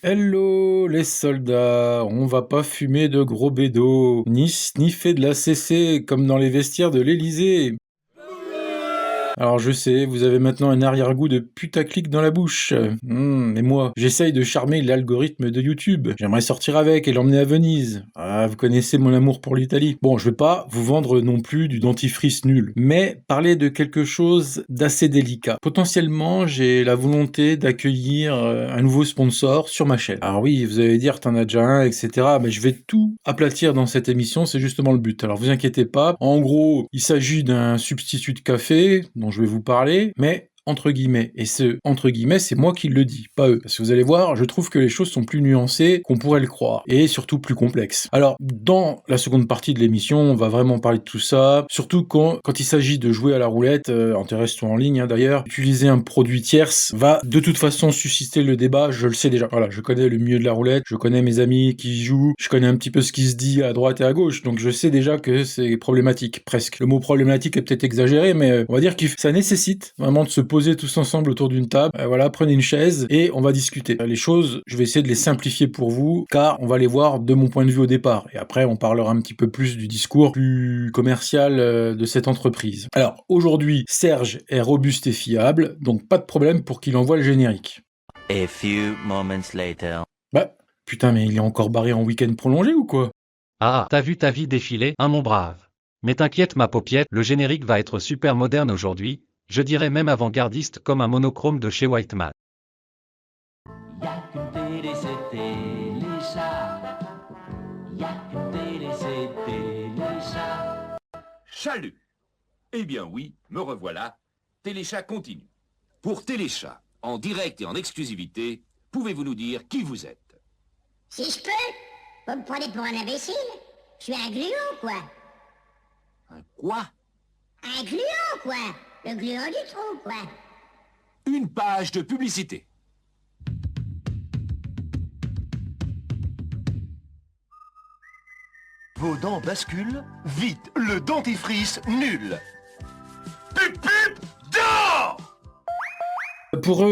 Hello les soldats, on va pas fumer de gros bédos, ni sniffer de la CC comme dans les vestiaires de l'Élysée. Alors je sais, vous avez maintenant un arrière-goût de putaclic dans la bouche. Mais moi, j'essaye de charmer l'algorithme de YouTube. J'aimerais sortir avec et l'emmener à Venise. Ah, vous connaissez mon amour pour l'Italie. Bon, je vais pas vous vendre non plus du dentifrice nul, mais parler de quelque chose d'assez délicat. Potentiellement, j'ai la volonté d'accueillir un nouveau sponsor sur ma chaîne. Alors oui, vous allez dire, t'en as déjà un, etc. Mais je vais tout aplatir dans cette émission, c'est justement le but. Alors vous inquiétez pas. En gros, il s'agit d'un substitut de café dont je vais vous parler, mais entre guillemets. Et ce entre guillemets, c'est moi qui le dis, pas eux. Parce que vous allez voir, je trouve que les choses sont plus nuancées qu'on pourrait le croire. Et surtout plus complexes. Alors, dans la seconde partie de l'émission, on va vraiment parler de tout ça. Surtout quand il s'agit de jouer à la roulette, en terrestre ou en ligne d'ailleurs, utiliser un produit tierce va de toute façon susciter le débat, je le sais déjà. Voilà, je connais le milieu de la roulette, je connais mes amis qui y jouent, je connais un petit peu ce qui se dit à droite et à gauche, donc je sais déjà que c'est problématique, presque. Le mot problématique est peut-être exagéré, mais on va dire que ça nécessite vraiment de se poser tous ensemble autour d'une table. Voilà, prenez une chaise et on va discuter. Les choses, je vais essayer de les simplifier pour vous, car on va les voir de mon point de vue au départ. Et après, on parlera un petit peu plus du discours plus commercial de cette entreprise. Alors, aujourd'hui, Serge est robuste et fiable, donc pas de problème pour qu'il envoie le générique. A few moments later. Bah, putain, mais il est encore barré en week-end prolongé ou quoi? Ah, t'as vu ta vie défiler, hein mon brave. Mais t'inquiète ma paupiette, le générique va être super moderne aujourd'hui, je dirais même avant-gardiste comme un monochrome de chez Whiteman. Y'a qu'une télé, c'est Téléchat. Y'a qu'une télé, c'est Téléchat. Chalut! Eh bien oui, me revoilà. Téléchat continue. Pour Téléchat, en direct et en exclusivité, pouvez-vous nous dire qui vous êtes? Si je peux, vous me prenez pour un imbécile. Je suis un gluon, quoi. Un quoi? Un gluon, quoi. Le gluon du trou, quoi. Une page de publicité. Vos dents basculent? Vite, le dentifrice nul! Pip pip! Dors! Pour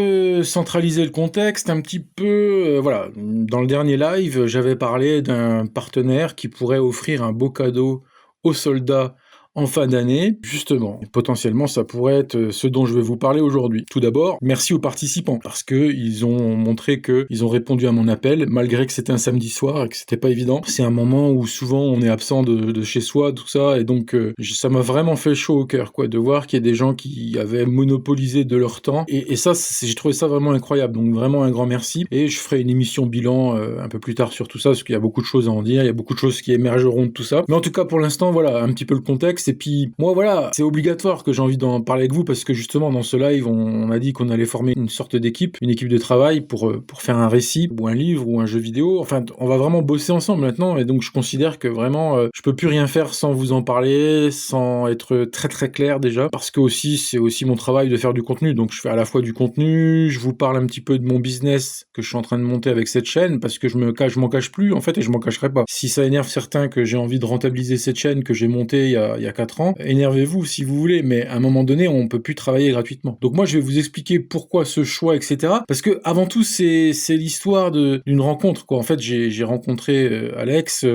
centraliser le contexte un petit peu, voilà, dans le dernier live, j'avais parlé d'un partenaire qui pourrait offrir un beau cadeau aux soldats en fin d'année. Justement, potentiellement, ça pourrait être ce dont je vais vous parler aujourd'hui. Tout d'abord, merci aux participants, parce que ils ont montré qu'ils ont répondu à mon appel, malgré que c'était un samedi soir et que c'était pas évident. C'est un moment où souvent on est absent de chez soi, tout ça, et donc ça m'a vraiment fait chaud au cœur, quoi, de voir qu'il y a des gens qui avaient monopolisé de leur temps, et ça, j'ai trouvé ça vraiment incroyable, donc vraiment un grand merci, et je ferai une émission bilan un peu plus tard sur tout ça, parce qu'il y a beaucoup de choses à en dire, il y a beaucoup de choses qui émergeront de tout ça, mais en tout cas, pour l'instant, voilà, un petit peu le contexte. Et puis, moi, voilà, c'est obligatoire que j'ai envie d'en parler avec vous, parce que justement, dans ce live, on a dit qu'on allait former une sorte d'équipe, une équipe de travail pour faire un récit, ou un livre, ou un jeu vidéo. Enfin, on va vraiment bosser ensemble maintenant, et donc je considère que vraiment, je peux plus rien faire sans vous en parler, sans être très très clair déjà, parce que aussi, c'est aussi mon travail de faire du contenu, donc je fais à la fois du contenu, je vous parle un petit peu de mon business que je suis en train de monter avec cette chaîne, parce que je m'en cache plus, en fait, et je m'en cacherai pas. Si ça énerve certains que j'ai envie de rentabiliser cette chaîne que j'ai montée il y a 4 ans, énervez-vous si vous voulez, mais à un moment donné, on peut plus travailler gratuitement. Donc moi, je vais vous expliquer pourquoi ce choix, etc. Parce que avant tout, c'est l'histoire d'une rencontre, quoi. En fait, j'ai rencontré Alex,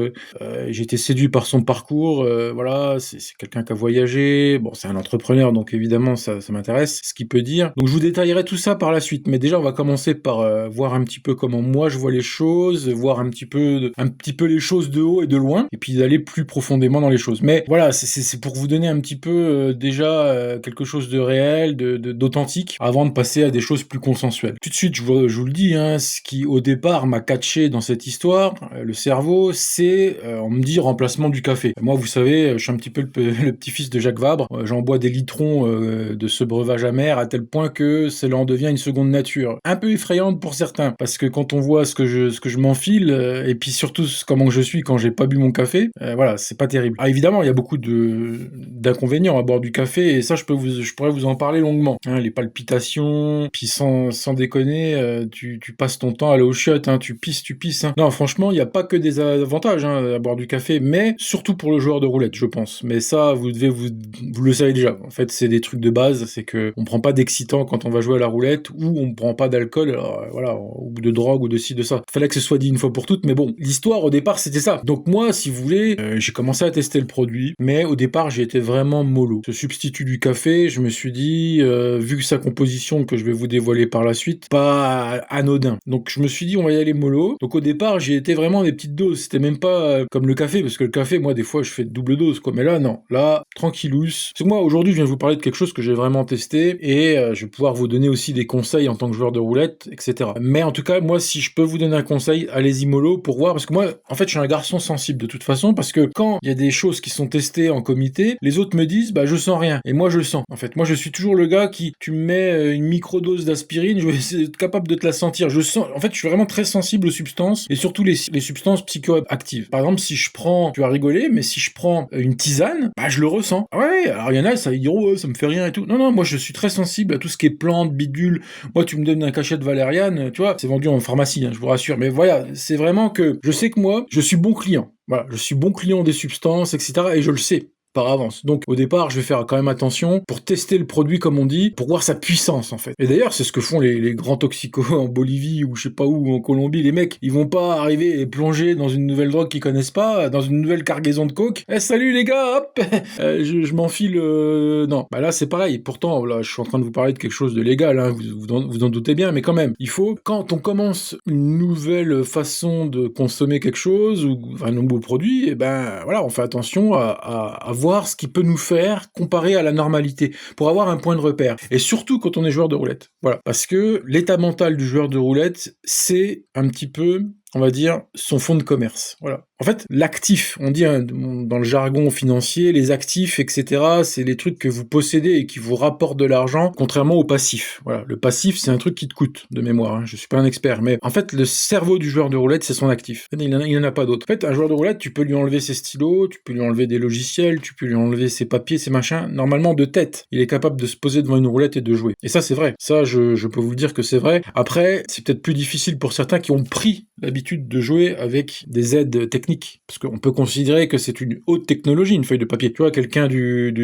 j'ai été séduit par son parcours, voilà, c'est quelqu'un qui a voyagé, bon, c'est un entrepreneur, donc évidemment, ça m'intéresse, ce qu'il peut dire. Donc je vous détaillerai tout ça par la suite, mais déjà, on va commencer par voir un petit peu comment moi je vois les choses, voir un petit peu les choses de haut et de loin, et puis d'aller plus profondément dans les choses. Mais voilà, c'est pour vous donner un petit peu déjà quelque chose de réel, d'authentique, avant de passer à des choses plus consensuelles. Tout de suite, je vous le dis, hein, ce qui au départ m'a catché dans cette histoire, le cerveau, c'est, on me dit, remplacement du café. Moi, vous savez, je suis un petit peu le petit-fils de Jacques Vabre, j'en bois des litrons de ce breuvage amer, à tel point que cela en devient une seconde nature. Un peu effrayante pour certains, parce que quand on voit ce que je m'enfile, et puis surtout comment je suis quand j'ai pas bu mon café, voilà, c'est pas terrible. Ah, évidemment, il y a beaucoup de d'inconvénients à boire du café, et ça, je pourrais vous en parler longuement. Hein, les palpitations, puis sans déconner, tu passes ton temps à aller aux chiottes, hein, tu pisses. Hein. Non, franchement, il n'y a pas que des avantages à boire du café, mais surtout pour le joueur de roulette, je pense. Mais ça, vous le savez déjà. En fait, c'est des trucs de base, c'est que on prend pas d'excitant quand on va jouer à la roulette, ou on prend pas d'alcool, alors, voilà, ou de drogue, ou de ci, de ça. Fallait que ce soit dit une fois pour toutes, mais bon, l'histoire au départ, c'était ça. Donc moi, si vous voulez, j'ai commencé à tester le produit, mais au départ, j'ai été vraiment mollo. Ce substitut du café, je me suis dit, vu sa composition que je vais vous dévoiler par la suite, pas anodin. Donc je me suis dit, on va y aller mollo. Donc au départ, j'ai été vraiment des petites doses. C'était même pas comme le café, parce que le café, moi, des fois, je fais de double dose, quoi. Mais là, non. Là, tranquillous. Parce que moi, aujourd'hui, je viens vous parler de quelque chose que j'ai vraiment testé, et je vais pouvoir vous donner aussi des conseils en tant que joueur de roulette, etc. Mais en tout cas, moi, si je peux vous donner un conseil, allez-y mollo pour voir, parce que moi, en fait, je suis un garçon sensible de toute façon, parce que quand il y a des choses qui sont testées en comité, les autres me disent, bah, je sens rien. Et moi, je sens. En fait, moi, je suis toujours le gars qui, tu me mets une microdose d'aspirine, je vais être capable de te la sentir. Je sens, en fait, je suis vraiment très sensible aux substances, et surtout les substances psychoactives. Par exemple, si je prends, tu vas rigoler, mais si je prends une tisane, bah, je le ressens. Ouais, alors il y en a, ça ils diront, oh, ça me fait rien et tout. Non, moi, je suis très sensible à tout ce qui est plantes, bidules. Moi, tu me donnes un cachet de valériane, tu vois, c'est vendu en pharmacie, hein, je vous rassure. Mais voilà, c'est vraiment que je sais que moi, je suis bon client. Voilà, je suis bon client des substances, etc. Et je le sais par avance. Donc au départ, je vais faire quand même attention pour tester le produit, comme on dit, pour voir sa puissance en fait. Et d'ailleurs, c'est ce que font les grands toxicos en Bolivie ou je sais pas où, en Colombie. Les mecs, ils vont pas arriver et plonger dans une nouvelle drogue qu'ils connaissent pas, dans une nouvelle cargaison de coke. Eh, salut les gars, hop, je m'enfile. Non, bah là c'est pareil. Pourtant, là, je suis en train de vous parler de quelque chose de légal, hein, vous en doutez bien, mais quand même, il faut, quand on commence une nouvelle façon de consommer quelque chose ou un nouveau produit, et ben voilà, on fait attention à voir ce qui peut nous faire comparer à la normalité, pour avoir un point de repère. Et surtout quand on est joueur de roulette. Voilà. Parce que l'état mental du joueur de roulette, c'est un petit peu, on va dire, son fonds de commerce. Voilà. En fait, l'actif, on dit hein, dans le jargon financier, les actifs, etc., c'est les trucs que vous possédez et qui vous rapportent de l'argent, contrairement au passif. Voilà. Le passif, c'est un truc qui te coûte, de mémoire. Hein. Je suis pas un expert, mais en fait, le cerveau du joueur de roulette, c'est son actif. Il en a pas d'autre. En fait, un joueur de roulette, tu peux lui enlever ses stylos, tu peux lui enlever des logiciels, tu peux lui enlever ses papiers, ses machins. Normalement, de tête, il est capable de se poser devant une roulette et de jouer. Et ça, c'est vrai. Ça, je peux vous le dire que c'est vrai. Après, c'est peut-être plus difficile pour certains qui ont pris l'habitude de jouer avec des aides techniques. Parce qu'on peut considérer que c'est une haute technologie, une feuille de papier. Tu vois, quelqu'un du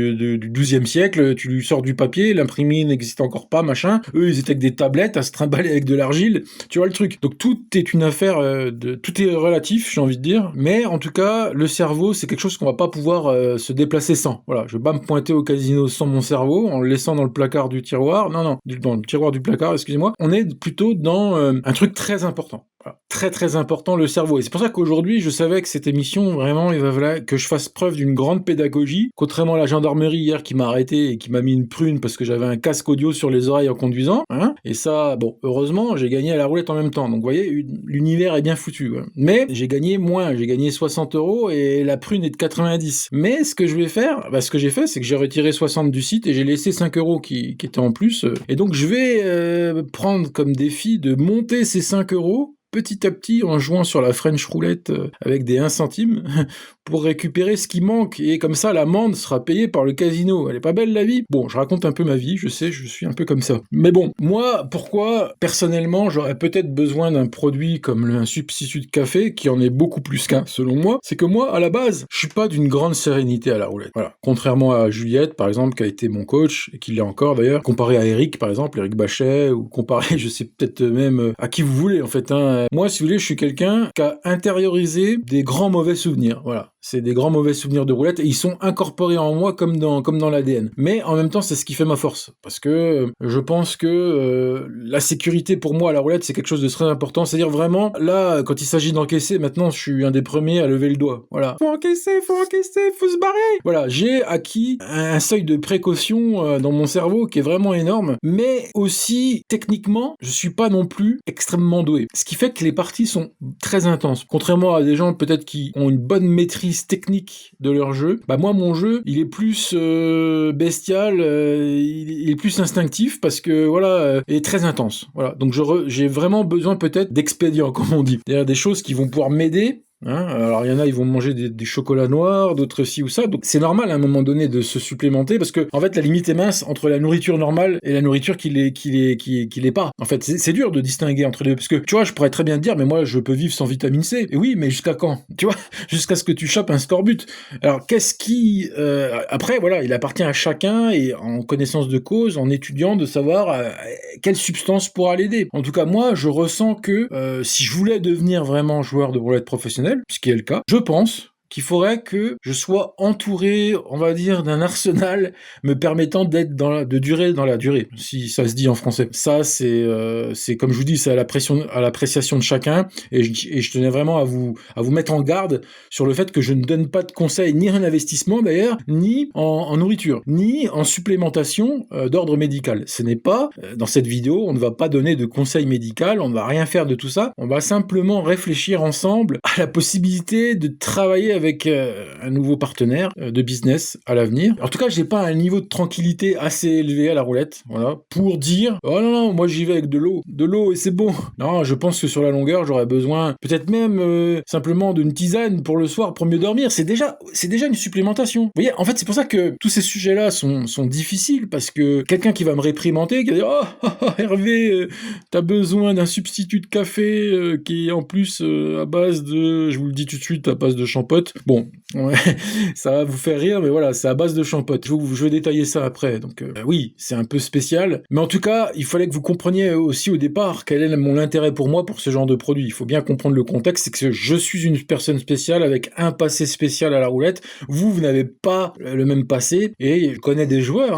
XIIe siècle, tu lui sors du papier, l'imprimerie n'existe encore pas, machin. Eux, ils étaient avec des tablettes à se trimballer avec de l'argile. Tu vois le truc. Donc tout est une affaire tout est relatif, j'ai envie de dire. Mais en tout cas, le cerveau, c'est quelque chose qu'on va pas pouvoir se déplacer sans. Voilà, je vais pas me pointer au casino sans mon cerveau, en le laissant dans le placard du tiroir. Non, dans le tiroir du placard, excusez-moi. On est plutôt dans un truc très important. Voilà. Très très important, le cerveau. Et c'est pour ça qu'aujourd'hui, je savais que cette émission, vraiment, il va falloir que je fasse preuve d'une grande pédagogie. Contrairement à la gendarmerie hier qui m'a arrêté et qui m'a mis une prune parce que j'avais un casque audio sur les oreilles en conduisant. Hein, et ça, bon, heureusement, j'ai gagné à la roulette en même temps. Donc vous voyez, l'univers est bien foutu. Ouais. Mais j'ai gagné moins. J'ai gagné 60 € et la prune est de 90. Mais ce que je vais faire, ce que j'ai fait, c'est que j'ai retiré 60 du site et j'ai laissé 5 € qui étaient en plus. Et donc je vais prendre comme défi de monter ces 5 € petit à petit en jouant sur la French roulette avec des 1 centime pour récupérer ce qui manque, et comme ça l'amende sera payée par le casino. Elle est pas belle la vie? Bon, je raconte un peu ma vie, je sais, je suis un peu comme ça. Mais bon, moi, pourquoi, personnellement, j'aurais peut-être besoin d'un produit comme un substitut de café, qui en est beaucoup plus qu'un, selon moi, c'est que moi, à la base, je suis pas d'une grande sérénité à la roulette. Voilà. Contrairement à Juliette, par exemple, qui a été mon coach, et qui l'est encore d'ailleurs, comparé à Eric, par exemple, Eric Bachet, ou comparé, je sais peut-être même à qui vous voulez, en fait, hein. Moi, si vous voulez, je suis quelqu'un qui a intériorisé des grands mauvais souvenirs. Voilà. C'est des grands mauvais souvenirs de roulette, et ils sont incorporés en moi comme dans l'ADN. Mais en même temps, c'est ce qui fait ma force. Parce que je pense que la sécurité pour moi à la roulette, c'est quelque chose de très important. C'est-à-dire vraiment, là, quand il s'agit d'encaisser, maintenant, je suis un des premiers à lever le doigt. Voilà. Faut encaisser, faut se barrer. Voilà. J'ai acquis un seuil de précaution dans mon cerveau qui est vraiment énorme. Mais aussi, techniquement, je suis pas non plus extrêmement doué. Ce qui fait que les parties sont très intenses. Contrairement à des gens peut-être qui ont une bonne maîtrise technique de leur jeu, moi mon jeu il est plus bestial, il est plus instinctif parce que voilà, il est très intense. Voilà, donc j'ai vraiment besoin peut-être d'expédients comme on dit, c'est-à-dire des choses qui vont pouvoir m'aider Hein, alors il y en a, ils vont manger des chocolats noirs, d'autres ci ou ça. Donc c'est normal à un moment donné de se supplémenter parce que en fait la limite est mince entre la nourriture normale et la nourriture qui l'est pas. En fait c'est dur de distinguer entre les deux parce que tu vois, je pourrais très bien te dire mais moi je peux vivre sans vitamine C. Et oui, mais jusqu'à quand? Tu vois, jusqu'à ce que tu chopes un scorbut. Alors qu'est-ce qui après voilà, il appartient à chacun et en connaissance de cause, en étudiant, de savoir quelle substance pourra l'aider. En tout cas moi je ressens que si je voulais devenir vraiment joueur de roulette professionnel, ce qui est le cas, je pense qu'il faudrait que je sois entouré, on va dire, d'un arsenal me permettant de durer dans la durée, si ça se dit en français. Ça, c'est comme je vous dis, c'est à l'appréciation de chacun, et je tenais vraiment à vous mettre en garde sur le fait que je ne donne pas de conseils ni en investissement d'ailleurs, ni en nourriture, ni en supplémentation d'ordre médical. Ce n'est pas, dans cette vidéo, on ne va pas donner de conseils médicaux, on ne va rien faire de tout ça, on va simplement réfléchir ensemble à la possibilité de travailler avec un nouveau partenaire de business à l'avenir. En tout cas, j'ai pas un niveau de tranquillité assez élevé à la roulette, voilà, pour dire oh non, moi j'y vais avec de l'eau et c'est bon. Non, je pense que sur la longueur, j'aurais besoin peut-être même simplement d'une tisane pour le soir pour mieux dormir. C'est déjà une supplémentation. Vous voyez, en fait, c'est pour ça que tous ces sujets-là sont difficiles parce que quelqu'un qui va me réprimander, qui va dire oh Hervé, t'as besoin d'un substitut de café qui est en plus à base de, je vous le dis tout de suite, à base de champotte. Bon, ouais, ça va vous faire rire, mais voilà, c'est à base de champotte. Je vais détailler ça après. Donc oui, c'est un peu spécial, mais en tout cas, il fallait que vous compreniez aussi au départ quel est mon intérêt pour moi pour ce genre de produit. Il faut bien comprendre le contexte, c'est que je suis une personne spéciale avec un passé spécial à la roulette. Vous n'avez pas le même passé, et je connais des joueurs,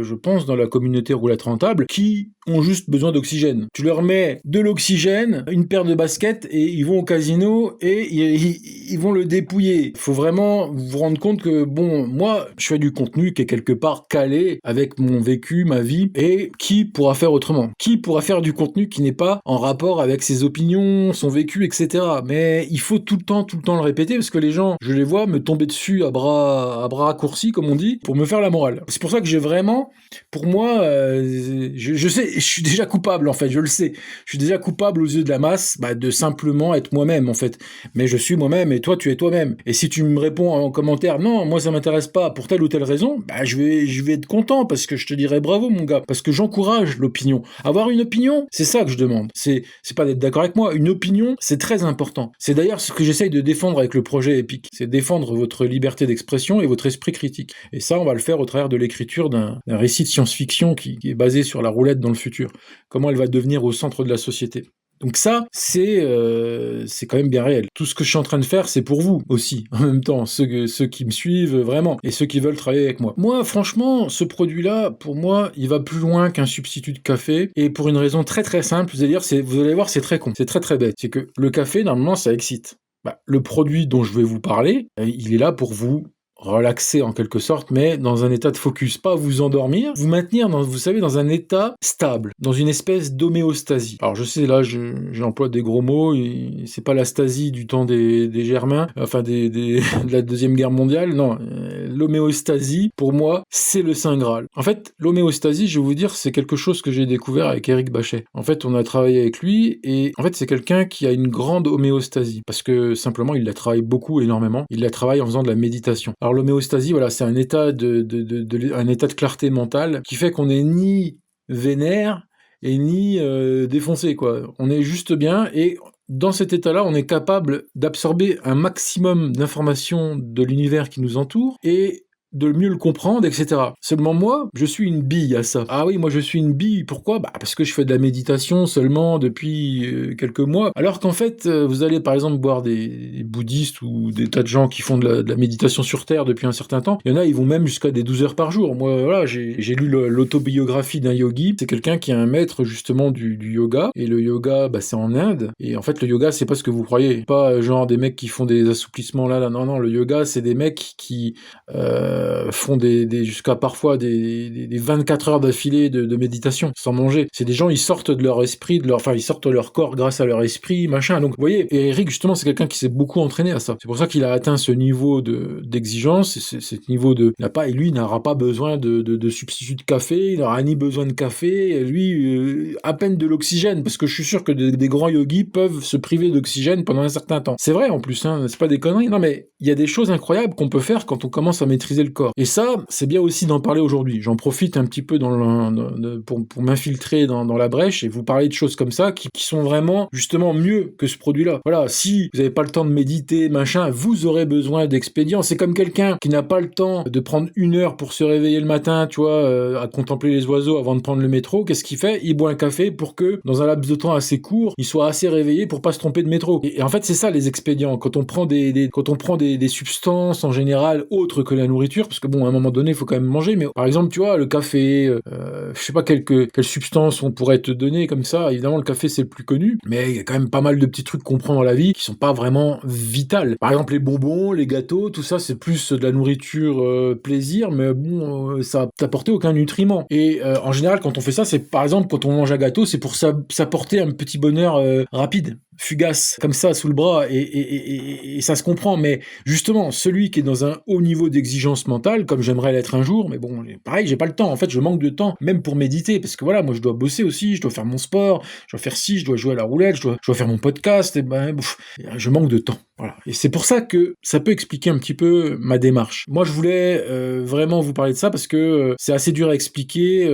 je pense, dans la communauté roulette rentable, qui ont juste besoin d'oxygène. Tu leur mets de l'oxygène, une paire de baskets, et ils vont au casino, et ils vont le dépouiller. Il faut vraiment vous rendre compte que, bon, moi, je fais du contenu qui est quelque part calé avec mon vécu, ma vie, et qui pourra faire autrement? Qui pourra faire du contenu qui n'est pas en rapport avec ses opinions, son vécu, etc. Mais il faut tout le temps le répéter, parce que les gens, je les vois me tomber dessus à bras raccourcis, comme on dit, pour me faire la morale. C'est pour ça que j'ai vraiment, pour moi, je sais, je suis déjà coupable, en fait, je le sais. Je suis déjà coupable aux yeux de la masse, de simplement être moi-même, en fait. Mais je suis moi-même, et toi, tu es toi-même. Et si tu me réponds en commentaire, non, moi, ça m'intéresse pas, pour telle ou telle raison, je vais être content, parce que je te dirai bravo, mon gars, parce que j'encourage l'opinion. Avoir une opinion, c'est ça que je demande. C'est pas d'être d'accord avec moi. Une opinion, c'est très important. C'est d'ailleurs ce que j'essaye de défendre avec le projet Epic. C'est défendre votre liberté d'expression et votre esprit critique. Et ça, on va le faire au travers de l'écriture d'un récit de science-fiction qui est basé sur la roulette dans le futur. Comment elle va devenir au centre de la société. Donc ça, c'est quand même bien réel. Tout ce que je suis en train de faire, c'est pour vous aussi, en même temps, ceux qui me suivent vraiment, et ceux qui veulent travailler avec moi. Moi, franchement, ce produit-là, pour moi, il va plus loin qu'un substitut de café, et pour une raison très très simple, vous allez voir, c'est très con, c'est très très bête. C'est que le café, normalement, ça excite. Le produit dont je vais vous parler, il est là pour vous relaxer en quelque sorte, mais dans un état de focus, pas vous endormir, vous maintenir dans un état stable, dans une espèce d'homéostasie. Alors je sais, là j'emploie des gros mots, c'est pas la stasie du temps des Germains, enfin de la Deuxième Guerre mondiale, non, l'homéostasie, pour moi, c'est le Saint Graal. En fait, l'homéostasie, je vais vous dire, c'est quelque chose que j'ai découvert avec Éric Bachet. En fait, on a travaillé avec lui, et en fait, c'est quelqu'un qui a une grande homéostasie, parce que simplement, il la travaille beaucoup, énormément, il la travaille en faisant de la méditation. Alors l'homéostasie, voilà, c'est un état de clarté mentale qui fait qu'on n'est ni vénère et ni défoncé, quoi. On est juste bien, et dans cet état-là, on est capable d'absorber un maximum d'informations de l'univers qui nous entoure et de mieux le comprendre, etc. Seulement moi, je suis une bille à ça. Ah oui, moi je suis une bille, pourquoi ? Parce que je fais de la méditation seulement depuis quelques mois, alors qu'en fait, vous allez par exemple voir des bouddhistes ou des tas de gens qui font de la méditation sur Terre depuis un certain temps, il y en a, ils vont même jusqu'à des 12 heures par jour. Moi, voilà, j'ai lu l'autobiographie d'un yogi, c'est quelqu'un qui est un maître justement du yoga, et le yoga, c'est en Inde, et en fait le yoga, c'est pas ce que vous croyez, pas genre des mecs qui font des assouplissements là, non, le yoga, c'est des mecs qui font jusqu'à parfois des 24 heures d'affilée de méditation sans manger. C'est des gens, ils sortent de leur esprit, ils sortent de leur corps grâce à leur esprit, machin. Donc, vous voyez, et Eric, justement, c'est quelqu'un qui s'est beaucoup entraîné à ça. C'est pour ça qu'il a atteint ce niveau d'exigence, et ce niveau il n'aura pas besoin de substitut de café, il n'aura ni besoin de café, lui, à peine de l'oxygène, parce que je suis sûr que des grands yogis peuvent se priver d'oxygène pendant un certain temps. C'est vrai, en plus, hein, c'est pas des conneries. Non, mais il y a des choses incroyables qu'on peut faire quand on commence à maîtriser le corps. Et ça, c'est bien aussi d'en parler aujourd'hui. J'en profite un petit peu pour m'infiltrer dans la brèche et vous parler de choses comme ça qui sont vraiment, justement, mieux que ce produit-là. Voilà, si vous n'avez pas le temps de méditer, machin, vous aurez besoin d'expédients. C'est comme quelqu'un qui n'a pas le temps de prendre 1 heure pour se réveiller le matin, tu vois, à contempler les oiseaux avant de prendre le métro. Qu'est-ce qu'il fait? Il boit un café pour que, dans un laps de temps assez court, il soit assez réveillé pour pas se tromper de métro. Et en fait, c'est ça les expédients. Quand on prend des substances en général autres que la nourriture, parce que bon, à un moment donné, il faut quand même manger. Mais par exemple, tu vois, le café, je sais pas quelle substance on pourrait te donner comme ça. Évidemment, le café c'est le plus connu, mais il y a quand même pas mal de petits trucs qu'on prend dans la vie qui sont pas vraiment vitales. Par exemple, les bonbons, les gâteaux, tout ça, c'est plus de la nourriture plaisir, mais bon, ça t'apporte aucun nutriment. Et en général, quand on fait ça, c'est par exemple quand on mange un gâteau, c'est pour s'apporter un petit bonheur rapide, fugace, comme ça, sous le bras, et ça se comprend. Mais justement, celui qui est dans un haut niveau d'exigence mentale, comme j'aimerais l'être un jour, mais bon, pareil, j'ai pas le temps. En fait, je manque de temps, même pour méditer, parce que voilà, moi, je dois bosser aussi, je dois faire mon sport, je dois faire ci, je dois jouer à la roulette, je dois faire mon podcast, et ben, je manque de temps. Voilà. Et c'est pour ça que ça peut expliquer un petit peu ma démarche. Moi, je voulais vraiment vous parler de ça parce que c'est assez dur à expliquer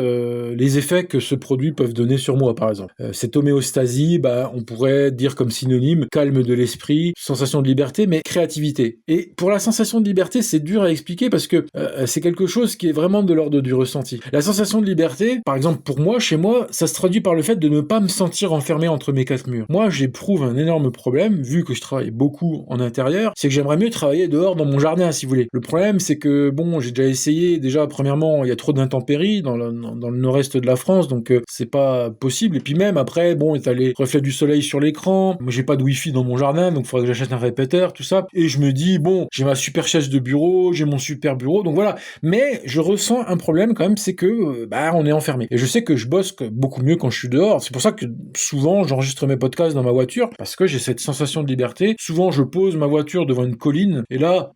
les effets que ce produit peut donner sur moi, par exemple. Cette homéostasie, on pourrait dire comme synonyme calme de l'esprit, sensation de liberté, mais créativité. Et pour la sensation de liberté, c'est dur à expliquer parce que c'est quelque chose qui est vraiment de l'ordre du ressenti. La sensation de liberté, par exemple, pour moi, chez moi, ça se traduit par le fait de ne pas me sentir enfermé entre mes 4 murs. Moi, j'éprouve un énorme problème, vu que je travaille beaucoup en intérieur, c'est que j'aimerais mieux travailler dehors dans mon jardin, si vous voulez. Le problème, c'est que, bon, j'ai déjà essayé, premièrement, il y a trop d'intempéries dans le nord-est de la France, donc c'est pas possible. Et puis même, après, bon, t'as les reflets du soleil sur l'écran, moi j'ai pas de wifi dans mon jardin, donc il faudrait que j'achète un répéteur, tout ça. Et je me dis, bon, j'ai ma super chaise de bureau, j'ai mon super bureau, donc voilà. Mais je ressens un problème quand même, c'est que, on est enfermé. Et je sais que je bosse beaucoup mieux quand je suis dehors. C'est pour ça que souvent, j'enregistre mes podcasts dans ma voiture, parce que j'ai cette sensation de liberté. Souvent, je pose ma voiture devant une colline, et là,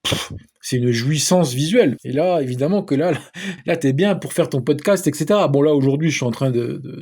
c'est une jouissance visuelle. Et là, évidemment que là t'es bien pour faire ton podcast, etc. Bon, là, aujourd'hui, je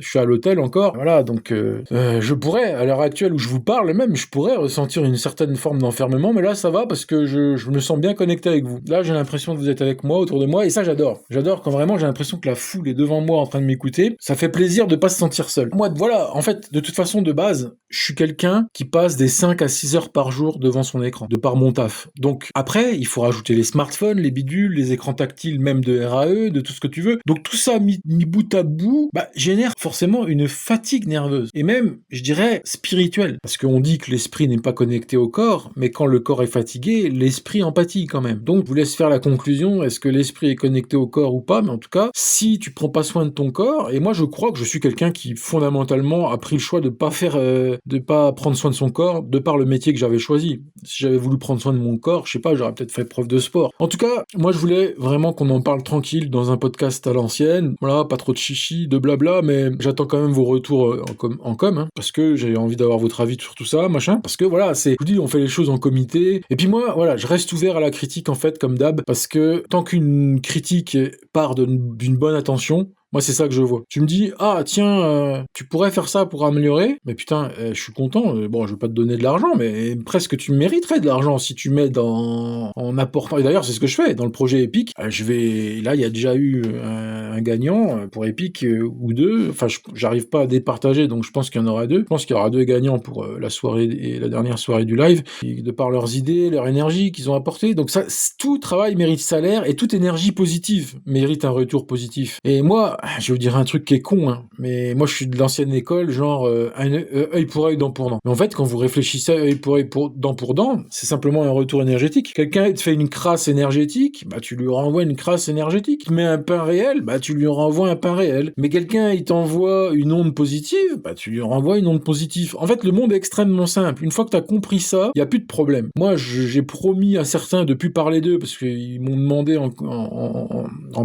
suis à l'hôtel encore. Voilà, donc, je pourrais, à l'heure actuelle où je vous parle même, je pourrais ressentir une certaine forme d'enfermement, mais là, ça va parce que je me sens bien connecté avec vous. Là, j'ai l'impression que vous êtes avec moi, autour de moi, et ça, j'adore. J'adore quand vraiment j'ai l'impression que la foule est devant moi en train de m'écouter. Ça fait plaisir de pas se sentir seul. Moi, voilà, en fait, de toute façon, de base, je suis quelqu'un qui passe des 5 à 6 heures par jour devant son écran, de par mon taf. Donc, après, il faut rajouter les smartphones, les bidules, les écrans tactiles, même de RAE, de tout ce que tu veux. Donc tout ça mis bout à bout, génère forcément une fatigue nerveuse. Et même, je dirais, spirituelle. Parce qu'on dit que l'esprit n'est pas connecté au corps, mais quand le corps est fatigué, l'esprit en pâtit quand même. Donc je vous laisse faire la conclusion, est-ce que l'esprit est connecté au corps ou pas, mais en tout cas, si tu prends pas soin de ton corps, et moi je crois que je suis quelqu'un qui fondamentalement a pris le choix de pas prendre soin de son corps, de par le métier que j'avais choisi. Si j'avais voulu prendre soin de mon corps, je sais pas, j'aurais peut-être fait preuve de sport. En tout cas, moi je voulais vraiment qu'on en parle tranquille dans un podcast à l'ancienne. Voilà, pas trop de chichi, de blabla, mais j'attends quand même vos retours en com, hein, parce que j'ai envie d'avoir votre avis sur tout ça, machin. Parce que voilà, je vous dis, on fait les choses en comité. Et puis moi, voilà, je reste ouvert à la critique en fait, comme d'hab, parce que tant qu'une critique part d'une bonne intention, moi, c'est ça que je vois. Tu me dis, ah, tiens, tu pourrais faire ça pour améliorer, mais putain, je suis content, bon, je vais pas te donner de l'argent, mais presque tu mériterais de l'argent si tu m'aides en apportant, et d'ailleurs, c'est ce que je fais, dans le projet Epic, là, il y a déjà eu un gagnant pour Epic, ou 2, enfin, j'arrive pas à départager, donc je pense qu'il y en aura 2, je pense qu'il y aura 2 gagnants pour la soirée, et la dernière soirée du live, et de par leurs idées, leur énergie qu'ils ont apporté, donc ça, tout travail mérite salaire, et toute énergie positive mérite un retour positif. Et moi, je vais vous dire un truc qui est con, hein, mais moi je suis de l'ancienne école, genre œil pour œil, dent pour dent. Mais en fait, quand vous réfléchissez œil pour œil, dent pour dent, c'est simplement un retour énergétique. Quelqu'un te fait une crasse énergétique, bah tu lui renvoies une crasse énergétique. Il te met un pain réel, bah tu lui renvoies un pain réel. Mais quelqu'un, il t'envoie une onde positive, bah tu lui renvoies une onde positive. En fait, le monde est extrêmement simple. Une fois que t'as compris ça, il y a plus de problème. Moi, j'ai promis à certains de plus parler d'eux, parce qu'ils m'ont demandé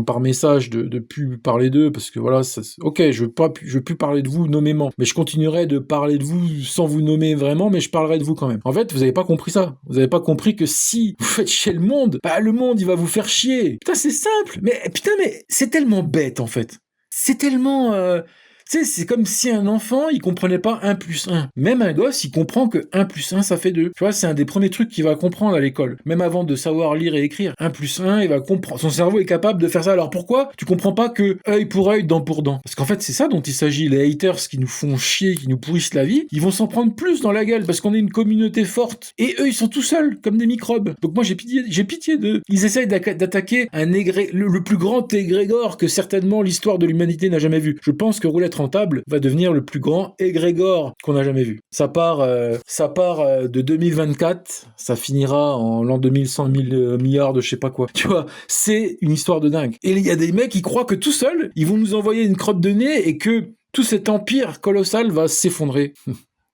par message de plus parler d'eux, parce que voilà, ok, je veux plus parler de vous nommément, mais je continuerai de parler de vous sans vous nommer vraiment, mais je parlerai de vous quand même. En fait, vous avez pas compris ça. Vous avez pas compris que si vous faites chier le monde, bah le monde, il va vous faire chier. Putain, c'est simple. Mais c'est tellement bête, en fait. C'est tellement... Tu sais, c'est comme si un enfant, il comprenait pas 1 plus 1. Même un gosse, il comprend que 1 plus 1, ça fait 2. Tu vois, c'est un des premiers trucs qu'il va comprendre à l'école. Même avant de savoir lire et écrire. 1 plus 1, il va comprendre. Son cerveau est capable de faire ça. Alors pourquoi tu comprends pas que œil pour œil, dent pour dent? Parce qu'en fait, c'est ça dont il s'agit. Les haters qui nous font chier, qui nous pourrissent la vie, ils vont s'en prendre plus dans la gueule parce qu'on est une communauté forte. Et eux, ils sont tout seuls, comme des microbes. Donc moi, j'ai pitié d'eux. Ils essayent d'attaquer le plus grand égrégore que certainement l'histoire de l'humanité n'a jamais vu. Je pense que Roulette Rentable va devenir le plus grand égrégore qu'on a jamais vu. Ça part de 2024, ça finira en l'an 2100 milliards de je sais pas quoi. Tu vois, c'est une histoire de dingue. Et il y a des mecs qui croient que tout seuls, ils vont nous envoyer une crotte de nez et que tout cet empire colossal va s'effondrer.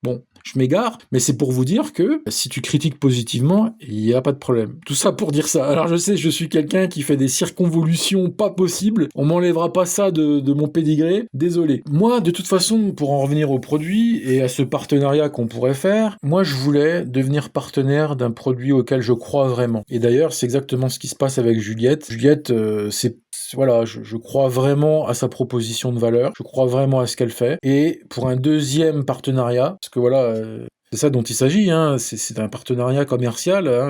Bon, je m'égare, mais c'est pour vous dire que si tu critiques positivement, il n'y a pas de problème. Tout ça pour dire ça. Alors je sais, je suis quelqu'un qui fait des circonvolutions pas possibles. On m'enlèvera pas ça de mon pédigré. Désolé. Moi, de toute façon, pour en revenir au produit et à ce partenariat qu'on pourrait faire, moi je voulais devenir partenaire d'un produit auquel je crois vraiment. Et d'ailleurs, c'est exactement ce qui se passe avec Juliette. Juliette, voilà, je crois vraiment à sa proposition de valeur, je crois vraiment à ce qu'elle fait. Et pour un deuxième partenariat, parce que voilà, c'est ça dont il s'agit, hein, c'est un partenariat commercial, hein,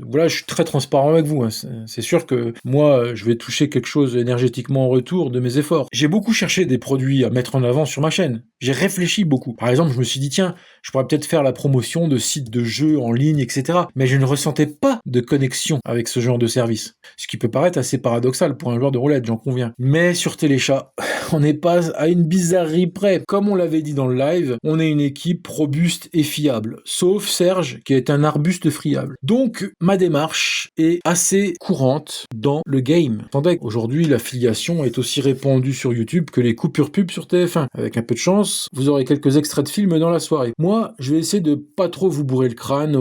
voilà, je suis très transparent avec vous, hein, c'est sûr que moi, je vais toucher quelque chose énergétiquement en retour de mes efforts. J'ai beaucoup cherché des produits à mettre en avant sur ma chaîne, j'ai réfléchi beaucoup. Par exemple, je me suis dit, tiens, je pourrais peut-être faire la promotion de sites de jeux en ligne, etc. Mais je ne ressentais pas de connexion avec ce genre de service. Ce qui peut paraître assez paradoxal pour un joueur de roulette, j'en conviens. Mais sur Téléchat, on n'est pas à une bizarrerie près. Comme on l'avait dit dans le live, on est une équipe robuste et fiable. Sauf Serge, qui est un arbuste friable. Donc, ma démarche est assez courante dans le game. Attendez, aujourd'hui, l'affiliation est aussi répandue sur YouTube que les coupures pub sur TF1. Avec un peu de chance, vous aurez quelques extraits de films dans la soirée. Moi, je vais essayer de pas trop vous bourrer le crâne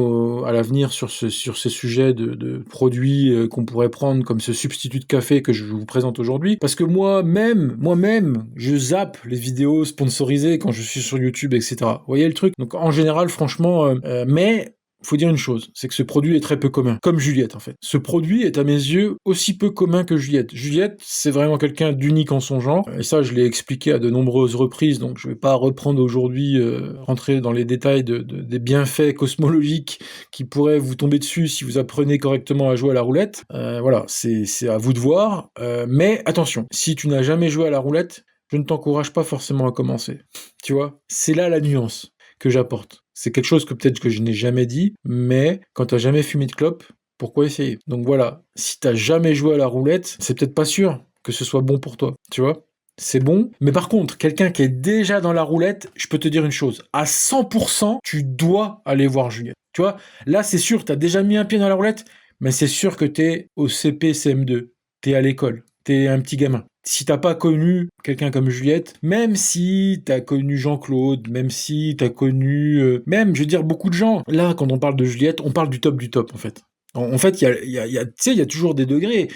à l'avenir sur ces sujets de produits qu'on pourrait prendre comme ce substitut de café que je vous présente aujourd'hui. Parce que moi-même, je zappe les vidéos sponsorisées quand je suis sur YouTube, etc. Vous voyez le truc? Donc en général, franchement, mais faut dire une chose, c'est que ce produit est très peu commun, comme Juliette en fait. Ce produit est à mes yeux aussi peu commun que Juliette. Juliette, c'est vraiment quelqu'un d'unique en son genre, et ça je l'ai expliqué à de nombreuses reprises, donc je vais pas reprendre aujourd'hui, rentrer dans les détails des bienfaits cosmologiques qui pourraient vous tomber dessus si vous apprenez correctement à jouer à la roulette. Voilà, c'est à vous de voir, mais attention, si tu n'as jamais joué à la roulette, je ne t'encourage pas forcément à commencer. Tu vois, c'est là la nuance que j'apporte. C'est quelque chose que peut-être que je n'ai jamais dit, mais quand t'as jamais fumé de clope, pourquoi essayer? Donc voilà, si t'as jamais joué à la roulette, c'est peut-être pas sûr que ce soit bon pour toi, tu vois? C'est bon, mais par contre, quelqu'un qui est déjà dans la roulette, je peux te dire une chose, à 100%, tu dois aller voir Juliette. Tu vois, là c'est sûr, t'as déjà mis un pied dans la roulette, mais c'est sûr que t'es au CP, CM2, t'es à l'école, t'es un petit gamin. Si t'as pas connu quelqu'un comme Juliette, même si t'as connu Jean-Claude, même si t'as connu... même, je veux dire, beaucoup de gens. Là, quand on parle de Juliette, on parle du top, en fait. En fait, il y a toujours des degrés.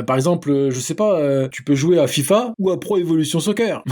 Par exemple, je sais pas, tu peux jouer à FIFA ou à Pro Evolution Soccer.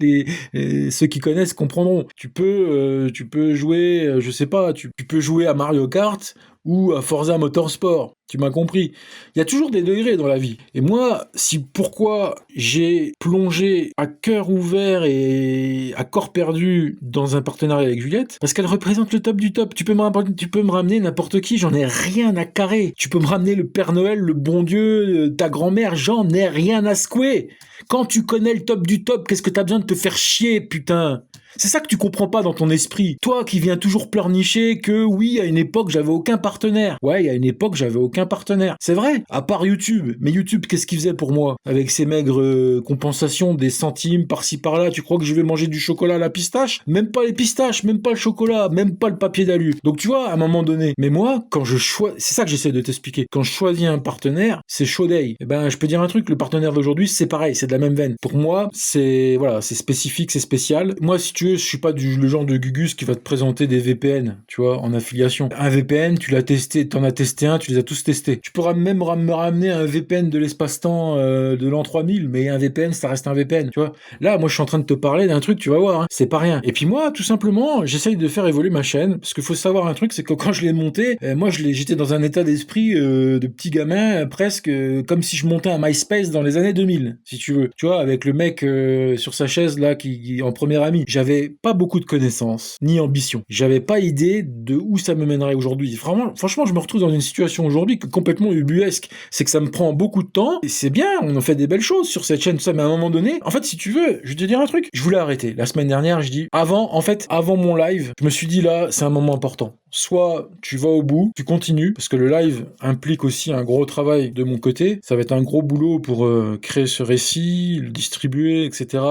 Ceux qui connaissent comprendront. Tu peux jouer, je sais pas, tu peux jouer à Mario Kart ou à Forza Motorsport. Tu m'as compris. Il y a toujours des degrés dans la vie. Et moi, pourquoi j'ai plongé à cœur ouvert et à corps perdu dans un partenariat avec Juliette, parce qu'elle représente le top du top. Tu peux me ramener n'importe qui, j'en ai rien à carrer. Tu peux me ramener le Père Noël, le bon Dieu, ta grand-mère, j'en ai rien à secouer. Quand tu connais le top du top, qu'est-ce que t'as besoin de te faire chier, putain? C'est ça que tu comprends pas dans ton esprit. Toi qui viens toujours pleurnicher que oui, à une époque, j'avais aucun partenaire. Ouais, il y a une époque, j'avais aucun aucun partenaire. C'est vrai, à part YouTube. Mais YouTube, qu'est-ce qu'il faisait pour moi? Avec ses maigres compensations, des centimes par-ci par-là, tu crois que je vais manger du chocolat à la pistache? Même pas les pistaches, même pas le chocolat, même pas le papier d'alu. Donc tu vois, à un moment donné. Mais moi, quand je choisis, c'est ça que j'essaie de t'expliquer. Quand je choisis un partenaire, c'est show day. Eh ben, je peux dire un truc, le partenaire d'aujourd'hui, c'est pareil, c'est de la même veine. Pour moi, c'est, voilà, c'est spécifique, c'est spécial. Moi, si tu veux, je suis pas le genre de Gugus qui va te présenter des VPN, tu vois, en affiliation. Un VPN, tu l'as testé, t'en as testé un, tu les as tous testés. Tu pourras même me ramener un VPN de l'espace-temps de l'an 3000, mais un VPN, ça reste un VPN, tu vois. Là, moi, je suis en train de te parler d'un truc, tu vas voir, hein, c'est pas rien. Et puis moi, tout simplement, j'essaye de faire évoluer ma chaîne, parce qu'il faut savoir un truc, c'est que quand je l'ai monté, moi, j'étais dans un état d'esprit de petit gamin, presque comme si je montais un MySpace dans les années 2000, si tu veux. Tu vois, avec le mec sur sa chaise, là, qui en premier ami. J'avais pas beaucoup de connaissances, ni ambition. J'avais pas idée de où ça me mènerait aujourd'hui. Franchement, je me retrouve dans une situation aujourd'hui complètement ubuesque. C'est que ça me prend beaucoup de temps, et c'est bien, on a fait des belles choses sur cette chaîne, tout ça, mais à un moment donné, en fait, si tu veux, je vais te dire un truc, je voulais arrêter. La semaine dernière, je dis, avant mon live, je me suis dit, là, c'est un moment important. Soit tu vas au bout, tu continues, parce que le live implique aussi un gros travail de mon côté. Ça va être un gros boulot pour créer ce récit, le distribuer, etc.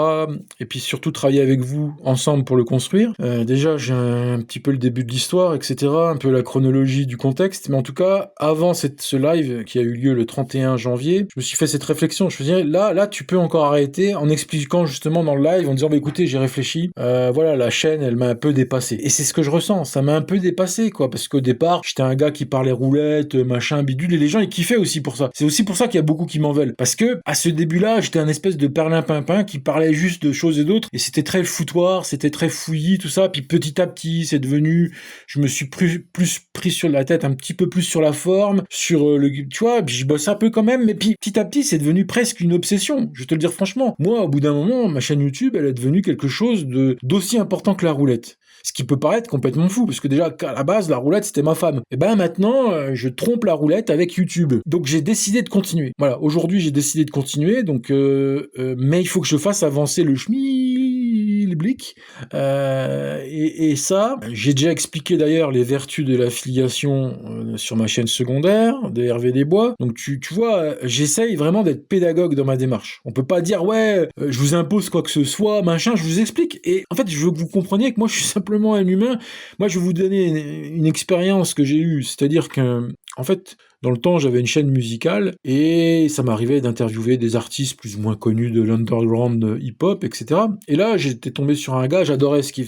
Et puis surtout travailler avec vous ensemble pour le construire. Déjà, j'ai un petit peu le début de l'histoire, etc. Un peu la chronologie du contexte. Mais en tout cas, avant ce live qui a eu lieu le 31 janvier, je me suis fait cette réflexion. Je me disais, là, tu peux encore arrêter en expliquant justement dans le live, en disant, bah, écoutez, j'ai réfléchi. Voilà, la chaîne, elle m'a un peu dépassé. Et c'est ce que je ressens. Ça m'a un peu dépassé, quoi, parce qu'au départ, j'étais un gars qui parlait roulette, machin, bidule, et les gens, ils kiffaient aussi pour ça. C'est aussi pour ça qu'il y a beaucoup qui m'en veulent. Parce que, à ce début-là, j'étais un espèce de perlimpinpin qui parlait juste de choses et d'autres, et c'était très foutoir, c'était très fouillis, tout ça, puis petit à petit, c'est devenu, je me suis plus pris sur la tête, un petit peu plus sur la forme, sur tu vois, puis je bosse un peu quand même, mais puis petit à petit, c'est devenu presque une obsession, je vais te le dire franchement. Moi, au bout d'un moment, ma chaîne YouTube, elle est devenue quelque chose d'aussi important que la roulette. Ce qui peut paraître complètement fou, parce que déjà, à la base, la roulette, c'était ma femme. Et ben maintenant, je trompe la roulette avec YouTube. Donc j'ai décidé de continuer. Voilà, aujourd'hui, j'ai décidé de continuer, donc mais il faut que je fasse avancer le schmilblick. Et ça, j'ai déjà expliqué d'ailleurs les vertus de l'affiliation sur ma chaîne secondaire, de Hervé Desbois. Donc tu vois, j'essaye vraiment d'être pédagogue dans ma démarche. On peut pas dire, ouais, je vous impose quoi que ce soit, machin, je vous explique. Et en fait, je veux que vous compreniez que moi, je suis simplement un humain. Moi, je vais vous donner une expérience que j'ai eue, c'est-à-dire que, en fait, dans le temps, j'avais une chaîne musicale et ça m'arrivait d'interviewer des artistes plus ou moins connus de l'underground hip-hop, etc. Et là, j'étais tombé sur un gars, j'adorais ce qu'il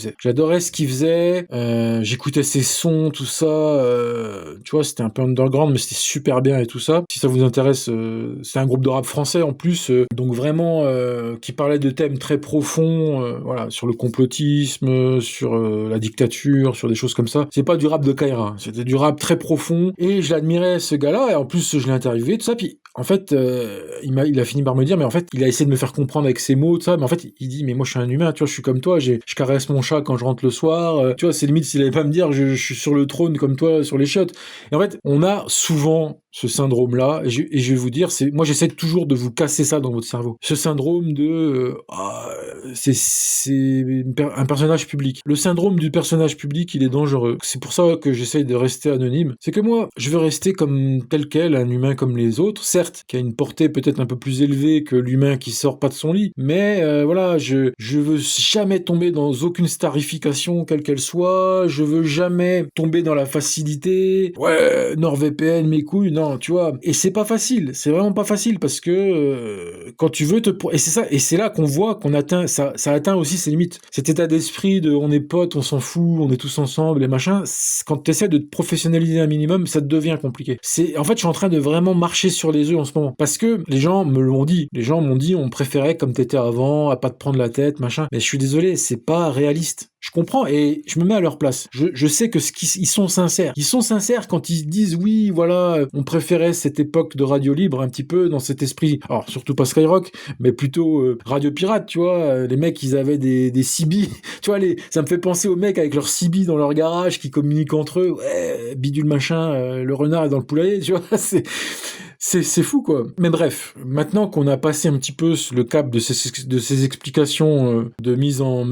faisait. J'écoutais ses sons, tout ça. Tu vois, c'était un peu underground, mais c'était super bien et tout ça. Si ça vous intéresse, c'est un groupe de rap français en plus, donc vraiment qui parlait de thèmes très profonds, voilà, sur le complotisme, sur la dictature, sur des choses comme ça. C'est pas du rap de Kaira, c'était du rap très profond et je l'admirais, ce gars-là, et en plus je l'ai interviewé, tout ça, puis en fait il a fini par me dire, mais en fait il a essayé de me faire comprendre avec ses mots, tout ça, mais en fait il dit, mais moi je suis un humain, tu vois, je suis comme toi, je caresse mon chat quand je rentre le soir, tu vois, c'est limite s'il allait pas me dire je suis sur le trône comme toi sur les chiottes. Et en fait on a souvent ce syndrome-là, et je vais vous dire, moi j'essaie toujours de vous casser ça dans votre cerveau. Ce syndrome de c'est un personnage public. Le syndrome du personnage public, il est dangereux. C'est pour ça que j'essaie de rester anonyme. C'est que moi, je veux rester comme tel quel, un humain comme les autres, certes, qui a une portée peut-être un peu plus élevée que l'humain qui sort pas de son lit, mais voilà, je veux jamais tomber dans aucune starification, quelle qu'elle soit, je veux jamais tomber dans la facilité, ouais, NordVPN, mes couilles, non, tu vois, et c'est pas facile, c'est vraiment pas facile, parce que quand tu veux et c'est ça, et c'est là qu'on voit qu'on atteint, ça atteint aussi ses limites. Cet état d'esprit de on est potes, on s'en fout, on est tous ensemble, et machin, quand tu essaies de te professionnaliser un minimum, ça te devient compliqué. En fait, je suis en train de vraiment marcher sur les œufs en ce moment, parce que les gens me l'ont dit, on préférait comme t'étais avant, à pas te prendre la tête, machin, mais je suis désolé, c'est pas réaliste. Je comprends et je me mets à leur place. Je sais que ils sont sincères. Ils sont sincères quand ils disent oui, voilà, on préférait cette époque de radio libre un petit peu dans cet esprit. Alors surtout pas Skyrock, mais plutôt Radio Pirate, tu vois. Les mecs, ils avaient des CB, tu vois. Ça me fait penser aux mecs avec leurs CB dans leur garage qui communiquent entre eux. Ouais, bidule machin, le renard est dans le poulailler, tu vois. C'est fou, quoi. Mais bref, maintenant qu'on a passé un petit peu le cap de ces explications de mise en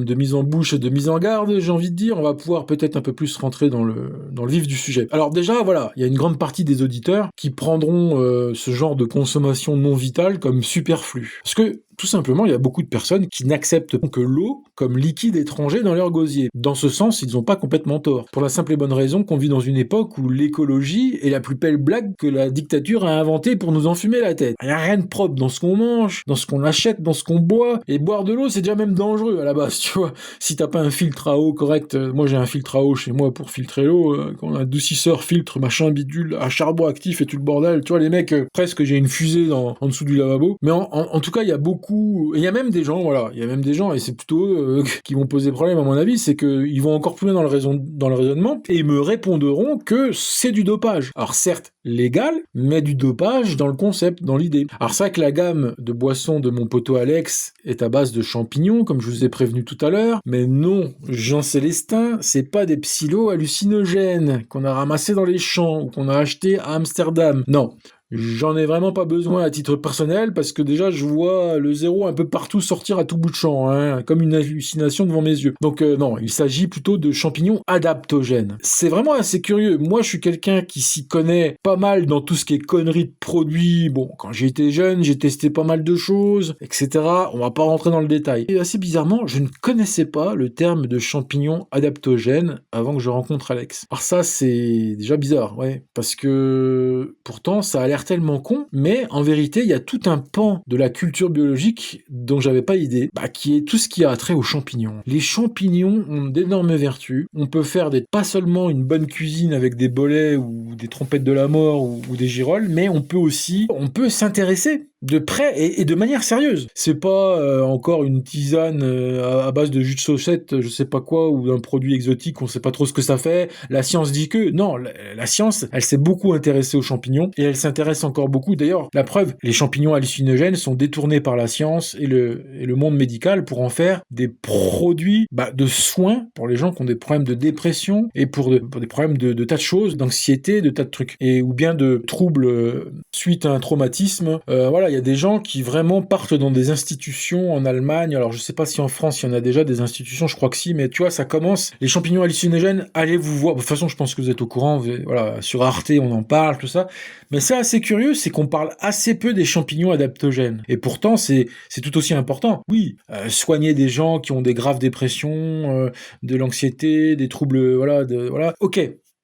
bouche et de mise en garde, j'ai envie de dire, on va pouvoir peut-être un peu plus rentrer dans le vif du sujet. Alors déjà, voilà, il y a une grande partie des auditeurs qui prendront ce genre de consommation non vitale comme superflu. Parce que tout simplement, il y a beaucoup de personnes qui n'acceptent que l'eau comme liquide étranger dans leur gosier. Dans ce sens, ils n'ont pas complètement tort. Pour la simple et bonne raison qu'on vit dans une époque où l'écologie est la plus belle blague que la dictature a inventée pour nous enfumer la tête. Il n'y a rien de propre dans ce qu'on mange, dans ce qu'on achète, dans ce qu'on boit. Et boire de l'eau, c'est déjà même dangereux à la base, tu vois. Si t'as pas un filtre à eau correct, moi j'ai un filtre à eau chez moi pour filtrer l'eau, quand un adoucisseur, filtre, machin, bidule, à charbon actif et tout le bordel, tu vois, les mecs, presque j'ai une fusée en dessous du lavabo. Mais en tout cas, il y a beaucoup. Il y a même des gens, voilà, il y a même des gens, et c'est plutôt qui vont poser problème à mon avis, c'est qu'ils vont encore plus loin dans le raisonnement, et ils me répondront que c'est du dopage. Alors certes, légal, mais du dopage dans le concept, dans l'idée. Alors c'est vrai que la gamme de boissons de mon poteau Alex est à base de champignons, comme je vous ai prévenu tout à l'heure, mais non, Jean Célestin, c'est pas des psilo-hallucinogènes qu'on a ramassés dans les champs, ou qu'on a achetés à Amsterdam. Non. J'en ai vraiment pas besoin à titre personnel parce que déjà je vois le zéro un peu partout sortir à tout bout de champ, hein, comme une hallucination devant mes yeux. Donc non, il s'agit plutôt de champignons adaptogènes. C'est vraiment assez curieux. Moi je suis quelqu'un qui s'y connaît pas mal dans tout ce qui est conneries de produits. Bon, quand j'ai été jeune, j'ai testé pas mal de choses, etc. On va pas rentrer dans le détail. Et assez bizarrement, je ne connaissais pas le terme de champignons adaptogènes avant que je rencontre Alex. Alors ça c'est déjà bizarre, ouais, parce que pourtant ça a l'air tellement con, mais en vérité, il y a tout un pan de la culture biologique dont j'avais pas idée, qui est tout ce qui a trait aux champignons. Les champignons ont d'énormes vertus. On peut faire pas seulement une bonne cuisine avec des bolets ou des trompettes de la mort ou des girolles, mais on peut s'intéresser de près et de manière sérieuse. C'est pas encore une tisane à base de jus de saucette, je sais pas quoi, ou d'un produit exotique, on sait pas trop ce que ça fait. La science dit que non, la science, elle s'est beaucoup intéressée aux champignons et elle s'intéresse encore beaucoup. D'ailleurs, la preuve, les champignons hallucinogènes sont détournés par la science et le monde médical pour en faire des produits de soins pour les gens qui ont des problèmes de dépression et pour des problèmes de tas de choses, d'anxiété, de tas de trucs, et ou bien de troubles suite à un traumatisme. Voilà, il y a des gens qui vraiment partent dans des institutions en Allemagne. Alors, je sais pas si en France, il y en a déjà des institutions, je crois que si, mais tu vois, ça commence. Les champignons hallucinogènes, allez vous voir. De toute façon, je pense que vous êtes au courant. Voilà, sur Arte, on en parle, tout ça. Mais c'est assez curieux, c'est qu'on parle assez peu des champignons adaptogènes. Et pourtant, c'est tout aussi important. Oui, soigner des gens qui ont des graves dépressions, de l'anxiété, des troubles, voilà. Ok.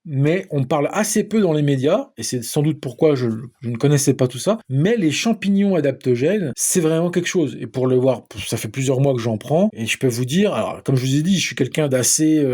Mais on parle assez peu dans les médias, et c'est sans doute pourquoi je ne connaissais pas tout ça, mais les champignons adaptogènes, c'est vraiment quelque chose. Et pour le voir, ça fait plusieurs mois que j'en prends, et je peux vous dire, alors comme je vous ai dit, je suis quelqu'un d'assez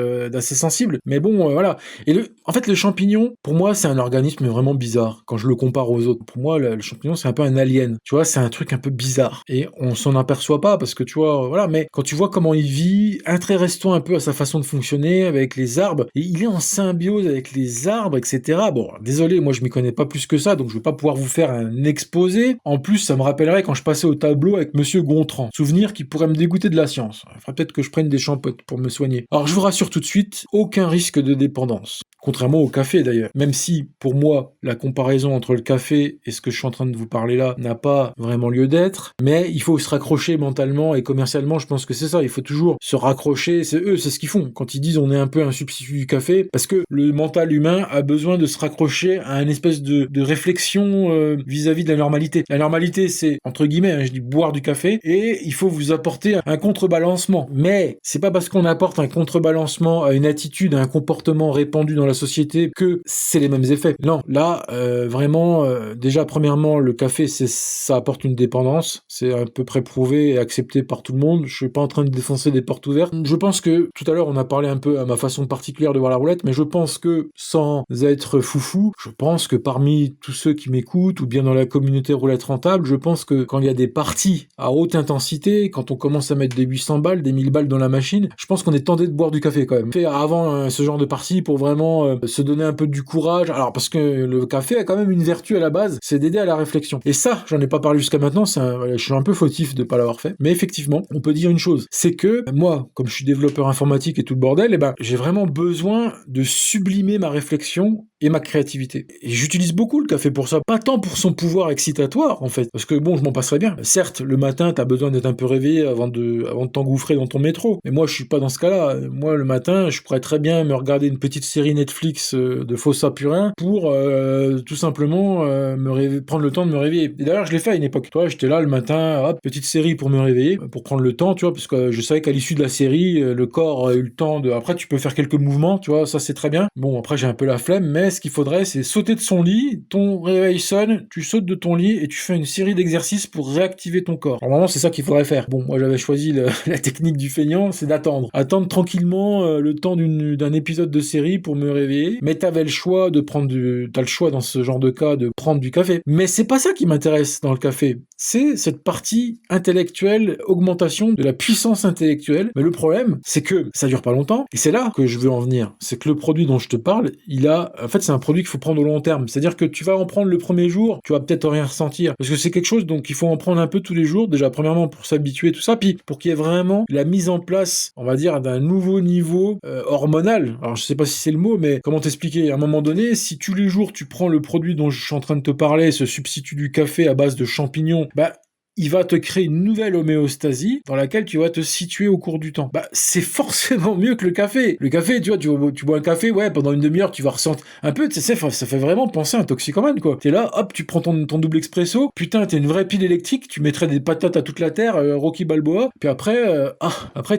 sensible, mais bon, voilà. Et en fait, le champignon, pour moi, c'est un organisme vraiment bizarre, quand je le compare aux autres. Pour moi, le champignon, c'est un peu un alien, tu vois, c'est un truc un peu bizarre. Et on s'en aperçoit pas, parce que tu vois, voilà, mais quand tu vois comment il vit, intéresse-toi un peu à sa façon de fonctionner avec les arbres, et il est en symbiose avec les arbres, etc. Bon, désolé, moi je m'y connais pas plus que ça, donc je vais pas pouvoir vous faire un exposé. En plus, ça me rappellerait quand je passais au tableau avec Monsieur Gontran. Souvenir qui pourrait me dégoûter de la science. Il faudrait peut-être que je prenne des champottes pour me soigner. Alors je vous rassure tout de suite, aucun risque de dépendance. Contrairement au café d'ailleurs. Même si, pour moi, la comparaison entre le café et ce que je suis en train de vous parler là n'a pas vraiment lieu d'être, mais il faut se raccrocher mentalement et commercialement, je pense que c'est ça. Il faut toujours se raccrocher, c'est ce qu'ils font. Quand ils disent on est un peu un substitut du café, parce que le mental humain a besoin de se raccrocher à une espèce de réflexion vis-à-vis de la normalité. La normalité, c'est, entre guillemets, je dis boire du café, et il faut vous apporter un contrebalancement. Mais c'est pas parce qu'on apporte un contrebalancement à une attitude, à un comportement répandu dans la société que c'est les mêmes effets. Non, là, vraiment, déjà, premièrement, le café, ça apporte une dépendance. C'est à peu près prouvé et accepté par tout le monde. Je suis pas en train de défoncer des portes ouvertes. Je pense que, tout à l'heure, on a parlé un peu à ma façon particulière de voir la roulette, mais je pense que, sans être foufou, je pense que parmi tous ceux qui m'écoutent, ou bien dans la communauté roulette rentable, je pense que quand il y a des parties à haute intensité, quand on commence à mettre des 800 balles, des 1000 balles dans la machine, je pense qu'on est tenté de boire du café quand même. Fait avant ce genre de partie pour vraiment vraiment se donner un peu du courage. Alors parce que le café a quand même une vertu à la base, c'est d'aider à la réflexion. Et ça, j'en ai pas parlé jusqu'à maintenant, je suis un peu fautif de pas l'avoir fait. Mais effectivement, on peut dire une chose, c'est que moi, comme je suis développeur informatique et tout le bordel, j'ai vraiment besoin de sublimer ma réflexion et ma créativité. Et j'utilise beaucoup le café pour ça, pas tant pour son pouvoir excitatoire en fait, parce que bon, je m'en passerais bien. Certes, le matin, t'as besoin d'être un peu réveillé avant de t'engouffrer dans ton métro, mais moi, je suis pas dans ce cas-là. Moi, le matin, je pourrais très bien me regarder une petite série Netflix de Fossa Purin pour tout simplement prendre le temps de me réveiller. Et d'ailleurs, je l'ai fait à une époque. Toi, j'étais là le matin, hop, petite série pour me réveiller, pour prendre le temps, tu vois, parce que je savais qu'à l'issue de la série, le corps a eu le temps de... Après, tu peux faire quelques mouvements, tu vois, ça c'est très bien. Bon, après, j'ai un peu la flemme, mais ce qu'il faudrait, c'est sauter de son lit, ton réveil sonne, tu sautes de ton lit et tu fais une série d'exercices pour réactiver ton corps. Normalement, c'est ça qu'il faudrait faire. Bon, moi, j'avais choisi la technique du feignant, c'est d'attendre. Attendre tranquillement le temps d'un épisode de série pour me réveiller, mais t'avais le choix de t'as le choix dans ce genre de cas de prendre du café. Mais c'est pas ça qui m'intéresse dans le café. C'est cette partie intellectuelle, augmentation de la puissance intellectuelle. Mais le problème, c'est que ça dure pas longtemps, et c'est là que je veux en venir. C'est que le produit dont je te parle, en fait, c'est un produit qu'il faut prendre au long terme. C'est-à-dire que tu vas en prendre le premier jour, tu vas peut-être rien ressentir. Parce que c'est quelque chose, donc il faut en prendre un peu tous les jours. Déjà, premièrement, pour s'habituer, tout ça, puis pour qu'il y ait vraiment la mise en place, on va dire, d'un nouveau niveau hormonal. Alors, je sais pas si c'est le mot, mais comment t'expliquer? À un moment donné, si tous les jours, tu prends le produit dont je suis en train de te parler, ce substitut du café à base de champignons, il va te créer une nouvelle homéostasie dans laquelle tu vas te situer au cours du temps. C'est forcément mieux que le café. Le café, tu vois, tu bois un café, ouais, pendant une demi-heure, tu vas ressentir un peu, ça fait vraiment penser à un toxicomane, quoi. T'es là, hop, tu prends ton double expresso, putain, t'es une vraie pile électrique, tu mettrais des patates à toute la terre, Rocky Balboa, puis après,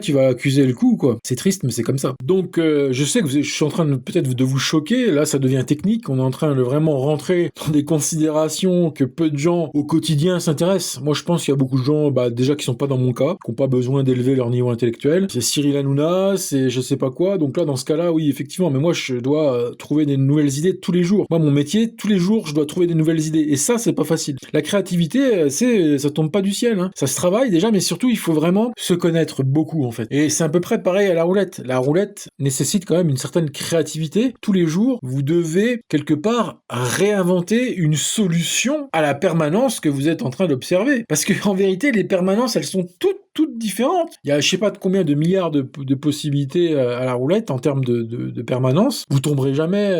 tu vas accuser le coup, quoi. C'est triste, mais c'est comme ça. Donc, je sais que je suis en train peut-être de vous choquer, là, ça devient technique, on est en train de vraiment rentrer dans des considérations que peu de gens au quotidien s'intéressent. Moi, je pense qu'il y a beaucoup de gens, déjà qui sont pas dans mon cas, qui ont pas besoin d'élever leur niveau intellectuel. C'est Cyril Hanouna, c'est je sais pas quoi. Donc là, dans ce cas-là, oui, effectivement. Mais moi, je dois trouver des nouvelles idées tous les jours. Moi, mon métier, tous les jours, je dois trouver des nouvelles idées. Et ça, c'est pas facile. La créativité, ça tombe pas du ciel, hein. Ça se travaille déjà, mais surtout, il faut vraiment se connaître beaucoup, en fait. Et c'est à peu près pareil à la roulette. La roulette nécessite quand même une certaine créativité. Tous les jours, vous devez, quelque part, réinventer une solution à la permanence que vous êtes en train d'observer. Parce que en vérité, les permanences, elles sont toutes différentes. Il y a je sais pas de combien de milliards de possibilités à la roulette en termes de permanence. Vous tomberez jamais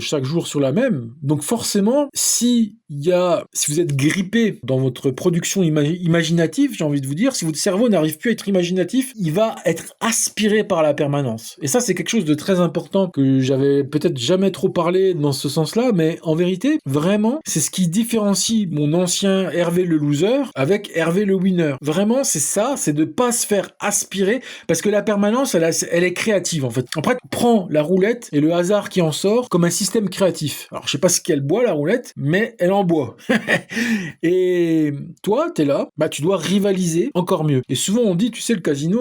chaque jour sur la même. Donc forcément, si vous êtes grippé dans votre production imaginative, j'ai envie de vous dire, si votre cerveau n'arrive plus à être imaginatif, il va être aspiré par la permanence. Et ça, c'est quelque chose de très important que j'avais peut-être jamais trop parlé dans ce sens-là, mais en vérité, vraiment, c'est ce qui différencie mon ancien Hervé le loser avec Hervé le winner. Vraiment, c'est ça, c'est de pas se faire aspirer, parce que la permanence, elle est créative, en fait. Après, prends la roulette et le hasard qui en sort comme un système créatif. Alors, je sais pas ce qu'elle boit, la roulette, mais elle en bois. Et toi, t'es là, tu dois rivaliser encore mieux. Et souvent, on dit, tu sais, le casino,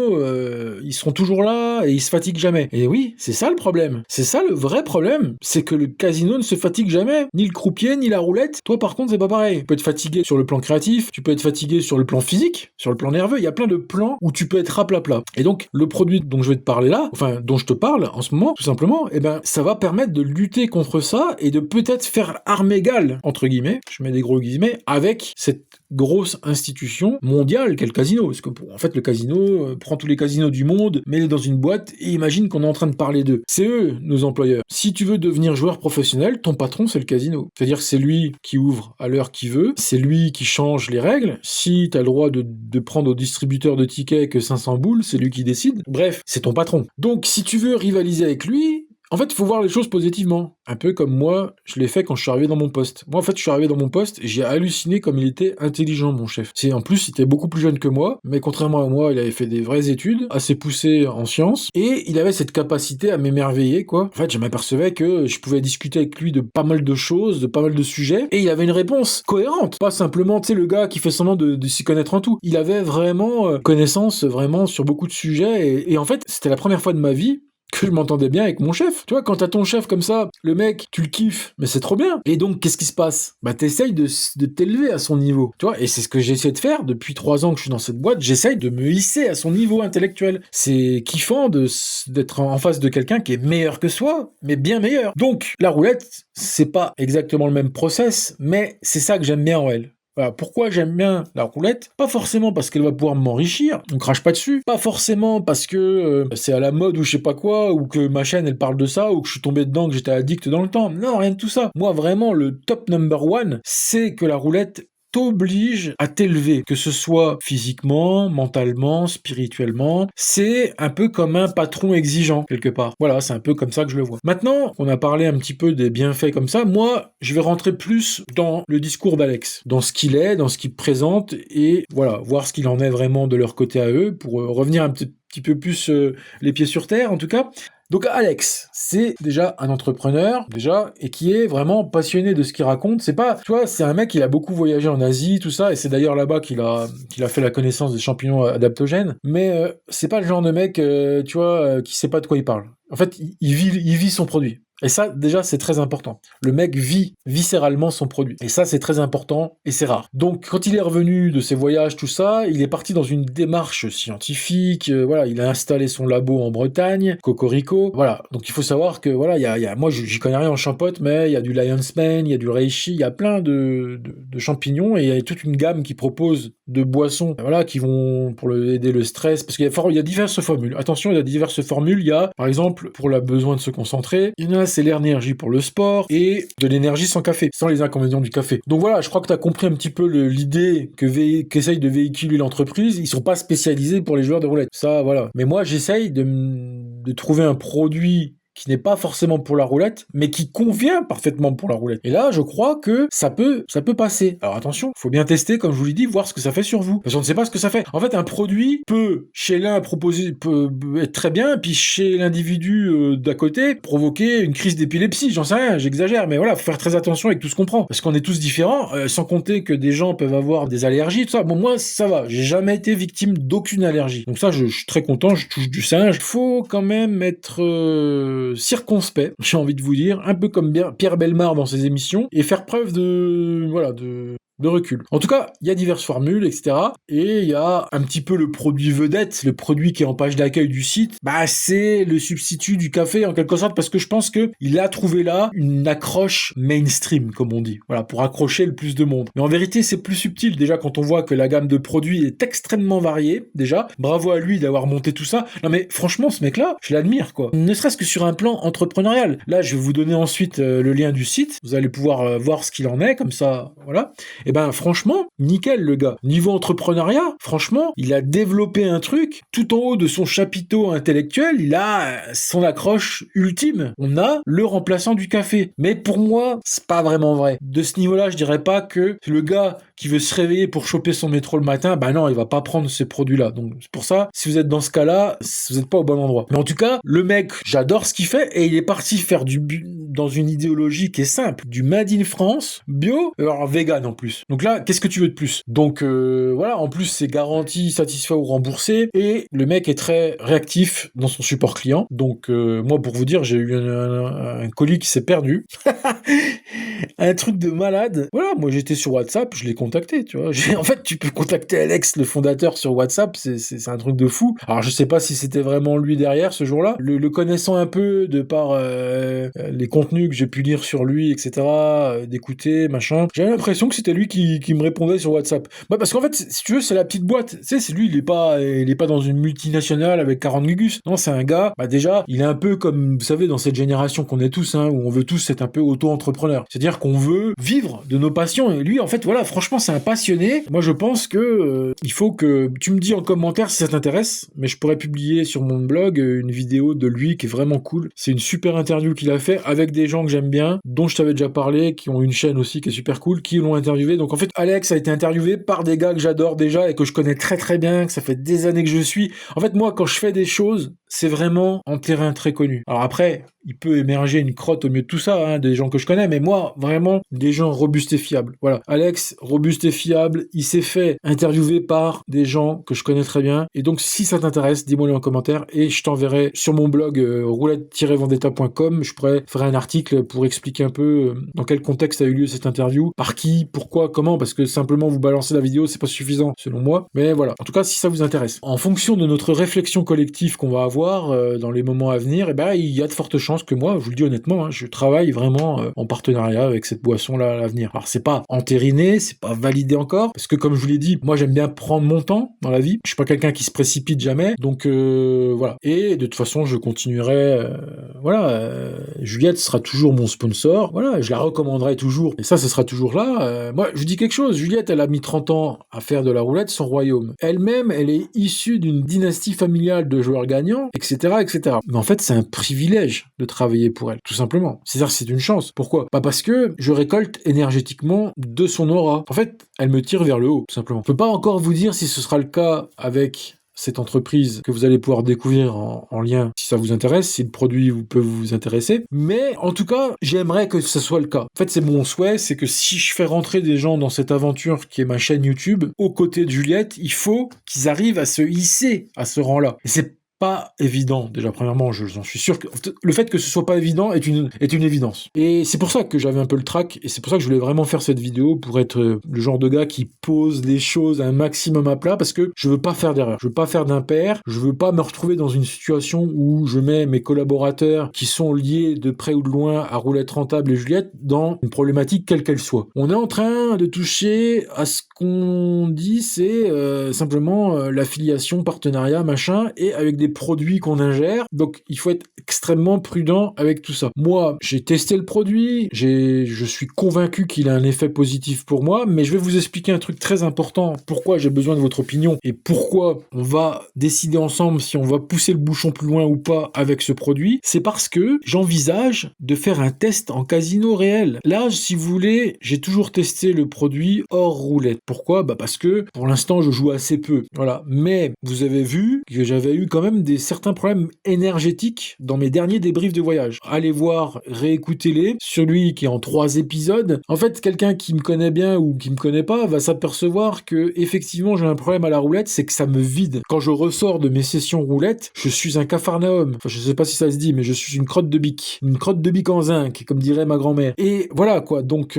ils seront toujours là et ils se fatiguent jamais. Et oui, c'est ça le problème. C'est ça le vrai problème. C'est que le casino ne se fatigue jamais. Ni le croupier, ni la roulette. Toi, par contre, c'est pas pareil. Tu peux être fatigué sur le plan créatif, tu peux être fatigué sur le plan physique, sur le plan nerveux. Il y a plein de plans où tu peux être raplapla. Et donc, le produit dont je vais te parler là, enfin, dont je te parle en ce moment, tout simplement, ça va permettre de lutter contre ça et de peut-être faire arme égale, entre guillemets, je mets des gros guillemets, avec cette grosse institution mondiale qu'est le casino. Parce que, en fait, le casino prend tous les casinos du monde, met les dans une boîte et imagine qu'on est en train de parler d'eux. C'est eux, nos employeurs. Si tu veux devenir joueur professionnel, ton patron, c'est le casino. C'est-à-dire que c'est lui qui ouvre à l'heure qu'il veut, c'est lui qui change les règles. Si t'as le droit de prendre au distributeur de tickets que 500 boules, c'est lui qui décide. Bref, c'est ton patron. Donc, si tu veux rivaliser avec lui, en fait, il faut voir les choses positivement. Un peu comme moi, je l'ai fait quand je suis arrivé dans mon poste. Moi, en fait, je suis arrivé dans mon poste et j'ai halluciné comme il était intelligent, mon chef. En plus, il était beaucoup plus jeune que moi, mais contrairement à moi, il avait fait des vraies études, assez poussées en sciences, et il avait cette capacité à m'émerveiller, quoi. En fait, je m'apercevais que je pouvais discuter avec lui de pas mal de choses, de pas mal de sujets, et il avait une réponse cohérente. Pas simplement, tu sais, le gars qui fait semblant de s'y connaître en tout. Il avait vraiment connaissance, vraiment, sur beaucoup de sujets, et en fait, c'était la première fois de ma vie que je m'entendais bien avec mon chef. Tu vois, quand t'as ton chef comme ça, le mec, tu le kiffes, mais c'est trop bien. Et donc, qu'est-ce qui se passe? Bah, t'essayes de t'élever à son niveau. Tu vois, et c'est ce que j'essaie de faire depuis 3 ans que je suis dans cette boîte. J'essaye de me hisser à son niveau intellectuel. C'est kiffant d'être en face de quelqu'un qui est meilleur que soi, mais bien meilleur. Donc, la roulette, c'est pas exactement le même process, mais c'est ça que j'aime bien en elle. Voilà, pourquoi j'aime bien la roulette? Pas forcément parce qu'elle va pouvoir m'enrichir, on crache pas dessus. Pas forcément parce que c'est à la mode ou je sais pas quoi, ou que ma chaîne elle parle de ça, ou que je suis tombé dedans, que j'étais addict dans le temps. Non, rien de tout ça. Moi vraiment, le top number one, c'est que la roulette t'oblige à t'élever, que ce soit physiquement, mentalement, spirituellement. C'est un peu comme un patron exigeant, quelque part. Voilà, c'est un peu comme ça que je le vois. Maintenant qu'on a parlé un petit peu des bienfaits comme ça, moi, je vais rentrer plus dans le discours d'Alex, dans ce qu'il est, dans ce qu'il présente, et voilà, voir ce qu'il en est vraiment de leur côté à eux, pour revenir un petit peu plus les pieds sur terre, en tout cas. Donc Alex, c'est déjà un entrepreneur, et qui est vraiment passionné de ce qu'il raconte. C'est pas, tu vois, c'est un mec qui a beaucoup voyagé en Asie, tout ça, et c'est d'ailleurs là-bas qu'il a fait la connaissance des champignons adaptogènes. Mais c'est pas le genre de mec, tu vois, qui sait pas de quoi il parle. En fait, il vit son produit. Et ça, déjà, c'est très important. Le mec vit viscéralement son produit. Et ça, c'est très important et c'est rare. Donc, quand il est revenu de ses voyages, tout ça, il est parti dans une démarche scientifique. Voilà, il a installé son labo en Bretagne, Cocorico. Voilà. Donc, il faut savoir que, voilà, moi, j'y connais rien en champote, mais il y a du Lion's Mane, il y a du Reishi, il y a plein de champignons et il y a toute une gamme qui propose de boissons, voilà, qui vont pour aider le stress. Parce qu'il y a diverses formules. Attention, il y a diverses formules. Il y a, par exemple, pour le besoin de se concentrer, il y en a, c'est l'énergie pour le sport et de l'énergie sans café, sans les inconvénients du café. Donc voilà, je crois que tu as compris un petit peu l'idée qu'essaye de véhiculer l'entreprise. Ils sont pas spécialisés pour les joueurs de roulette. Ça, voilà. Mais moi, j'essaye de trouver un produit qui n'est pas forcément pour la roulette, mais qui convient parfaitement pour la roulette. Et là, je crois que ça peut passer. Alors attention, faut bien tester, comme je vous l'ai dit, voir ce que ça fait sur vous. Parce qu'on ne sait pas ce que ça fait. En fait, un produit peut, chez l'un, peut être très bien, puis chez l'individu d'à côté, provoquer une crise d'épilepsie. J'en sais rien, j'exagère, mais voilà, faut faire très attention avec tout ce qu'on prend. Parce qu'on est tous différents, sans compter que des gens peuvent avoir des allergies, tout ça. Bon, moi, ça va. J'ai jamais été victime d'aucune allergie. Donc ça, je suis très content, je touche du singe. Faut quand même être circonspect, j'ai envie de vous dire, un peu comme Pierre Bellemare dans ses émissions, et faire preuve de recul. En tout cas, il y a diverses formules, etc. Et il y a un petit peu le produit vedette, le produit qui est en page d'accueil du site. Bah, c'est le substitut du café, en quelque sorte, parce que je pense que il a trouvé là une accroche mainstream, comme on dit. Voilà, pour accrocher le plus de monde. Mais en vérité, c'est plus subtil, déjà, quand on voit que la gamme de produits est extrêmement variée, déjà. Bravo à lui d'avoir monté tout ça. Non, mais franchement, ce mec-là, je l'admire, quoi. Ne serait-ce que sur un plan entrepreneurial. Là, je vais vous donner ensuite le lien du site. Vous allez pouvoir voir ce qu'il en est, comme ça, voilà. Et ben franchement, nickel le gars. Niveau entrepreneuriat, franchement, il a développé un truc, tout en haut de son chapiteau intellectuel, il a son accroche ultime. On a le remplaçant du café. Mais pour moi, c'est pas vraiment vrai. De ce niveau-là, je dirais pas que le gars qui veut se réveiller pour choper son métro le matin, bah non, il va pas prendre ces produits-là. Donc c'est pour ça, si vous êtes dans ce cas-là, vous êtes pas au bon endroit. Mais en tout cas, le mec, j'adore ce qu'il fait et il est parti faire dans une idéologie qui est simple, du Made in France, bio, alors vegan en plus. Donc là, qu'est-ce que tu veux de plus? Donc voilà, en plus c'est garanti, satisfait ou remboursé, et le mec est très réactif dans son support client. Donc moi, pour vous dire, j'ai eu un colis qui s'est perdu. Un truc de malade. Voilà, moi j'étais sur WhatsApp, je l'ai contacté, tu vois. En fait, tu peux contacter Alex, le fondateur, sur WhatsApp, c'est un truc de fou. Alors je sais pas si c'était vraiment lui derrière ce jour-là. Le connaissant un peu de par les contenus que j'ai pu lire sur lui, etc., d'écouter, machin, j'avais l'impression que c'était lui qui me répondait sur WhatsApp. Bah parce qu'en fait, si tu veux, c'est la petite boîte. Tu sais, c'est lui, il est pas dans une multinationale avec 40 gugus. Non, c'est un gars, bah déjà, il est un peu comme, vous savez, dans cette génération qu'on est tous, hein, où on veut tous être un peu auto-entrepreneur. C'est-à-dire qu'on veut vivre de nos passions. Et lui, en fait, voilà, franchement, c'est un passionné. Moi, je pense que il faut que tu me dis en commentaire si ça t'intéresse, mais je pourrais publier sur mon blog une vidéo de lui qui est vraiment cool. C'est une super interview qu'il a fait avec des gens que j'aime bien, dont je t'avais déjà parlé, qui ont une chaîne aussi qui est super cool, qui l'ont interviewé. Donc en fait, Alex a été interviewé par des gars que j'adore déjà et que je connais très très bien, que ça fait des années que je suis. En fait, moi, quand je fais des choses, c'est vraiment en terrain très connu. Alors après, il peut émerger une crotte au milieu de tout ça, hein, des gens que je connais, mais moi, vraiment, des gens robustes et fiables. Voilà. Alex, robuste et fiable, il s'est fait interviewer par des gens que je connais très bien. Et donc, si ça t'intéresse, dis-moi-le en commentaire et je t'enverrai sur mon blog roulette-vendetta.com. Je pourrais faire un article pour expliquer un peu dans quel contexte a eu lieu cette interview, par qui, pourquoi, comment, parce que simplement vous balancer la vidéo, c'est pas suffisant, selon moi. Mais voilà. En tout cas, si ça vous intéresse. En fonction de notre réflexion collective qu'on va avoir dans les moments à venir, eh ben, il y a de fortes chances que moi, je vous le dis honnêtement, hein, je travaille vraiment en partenariat avec cette boisson-là à l'avenir. Alors c'est pas entériné, c'est pas validé encore, parce que comme je vous l'ai dit, moi j'aime bien prendre mon temps dans la vie. Je suis pas quelqu'un qui se précipite jamais, donc voilà. Et de toute façon, je continuerai. Juliette sera toujours mon sponsor. Voilà, je la recommanderai toujours. Et ça, ce sera toujours là. Moi, je vous dis quelque chose. Juliette, elle a mis 30 ans à faire de la roulette son royaume. Elle-même, elle est issue d'une dynastie familiale de joueurs gagnants, etc., etc. Mais en fait, c'est un privilège de travailler pour elle, tout simplement. C'est-à-dire que c'est une chance. Pourquoi? Parce que je récolte énergétiquement de son aura. En fait, elle me tire vers le haut, tout simplement. Je peux pas encore vous dire si ce sera le cas avec cette entreprise que vous allez pouvoir découvrir en lien si ça vous intéresse, si le produit peut vous intéresser. Mais en tout cas, j'aimerais que ce soit le cas. En fait, c'est mon souhait, c'est que si je fais rentrer des gens dans cette aventure qui est ma chaîne YouTube, aux côtés de Juliette, il faut qu'ils arrivent à se hisser à ce rang-là. Et c'est pas évident, déjà premièrement, j'en suis sûr que le fait que ce soit pas évident est une évidence. Et c'est pour ça que j'avais un peu le trac, et c'est pour ça que je voulais vraiment faire cette vidéo, pour être le genre de gars qui pose les choses un maximum à plat, parce que je veux pas faire d'erreur, je veux pas faire d'impair, je veux pas me retrouver dans une situation où je mets mes collaborateurs qui sont liés de près ou de loin à Roulette Rentable et Juliette dans une problématique quelle qu'elle soit. On est en train de toucher à ce qu'on dit, c'est simplement l'affiliation, partenariat, machin, et avec des produits qu'on ingère, donc il faut être extrêmement prudent avec tout ça. Moi, j'ai testé le produit, je suis convaincu qu'il a un effet positif pour moi, mais je vais vous expliquer un truc très important, pourquoi j'ai besoin de votre opinion, et pourquoi on va décider ensemble si on va pousser le bouchon plus loin ou pas avec ce produit. C'est parce que j'envisage de faire un test en casino réel. Là, si vous voulez, j'ai toujours testé le produit hors roulette. Pourquoi? Parce que pour l'instant, je joue assez peu. Voilà. Mais vous avez vu que j'avais eu quand même certains problèmes énergétiques dans mes derniers débriefs de voyage. Allez voir, réécoutez-les. Celui qui est en 3 épisodes. En fait, quelqu'un qui me connaît bien ou qui me connaît pas va s'apercevoir que effectivement j'ai un problème à la roulette, c'est que ça me vide. Quand je ressors de mes sessions roulette, je suis un capharnaüm. Enfin, je sais pas si ça se dit, mais je suis une crotte de bique. Une crotte de bique en zinc, comme dirait ma grand-mère. Et voilà quoi. Donc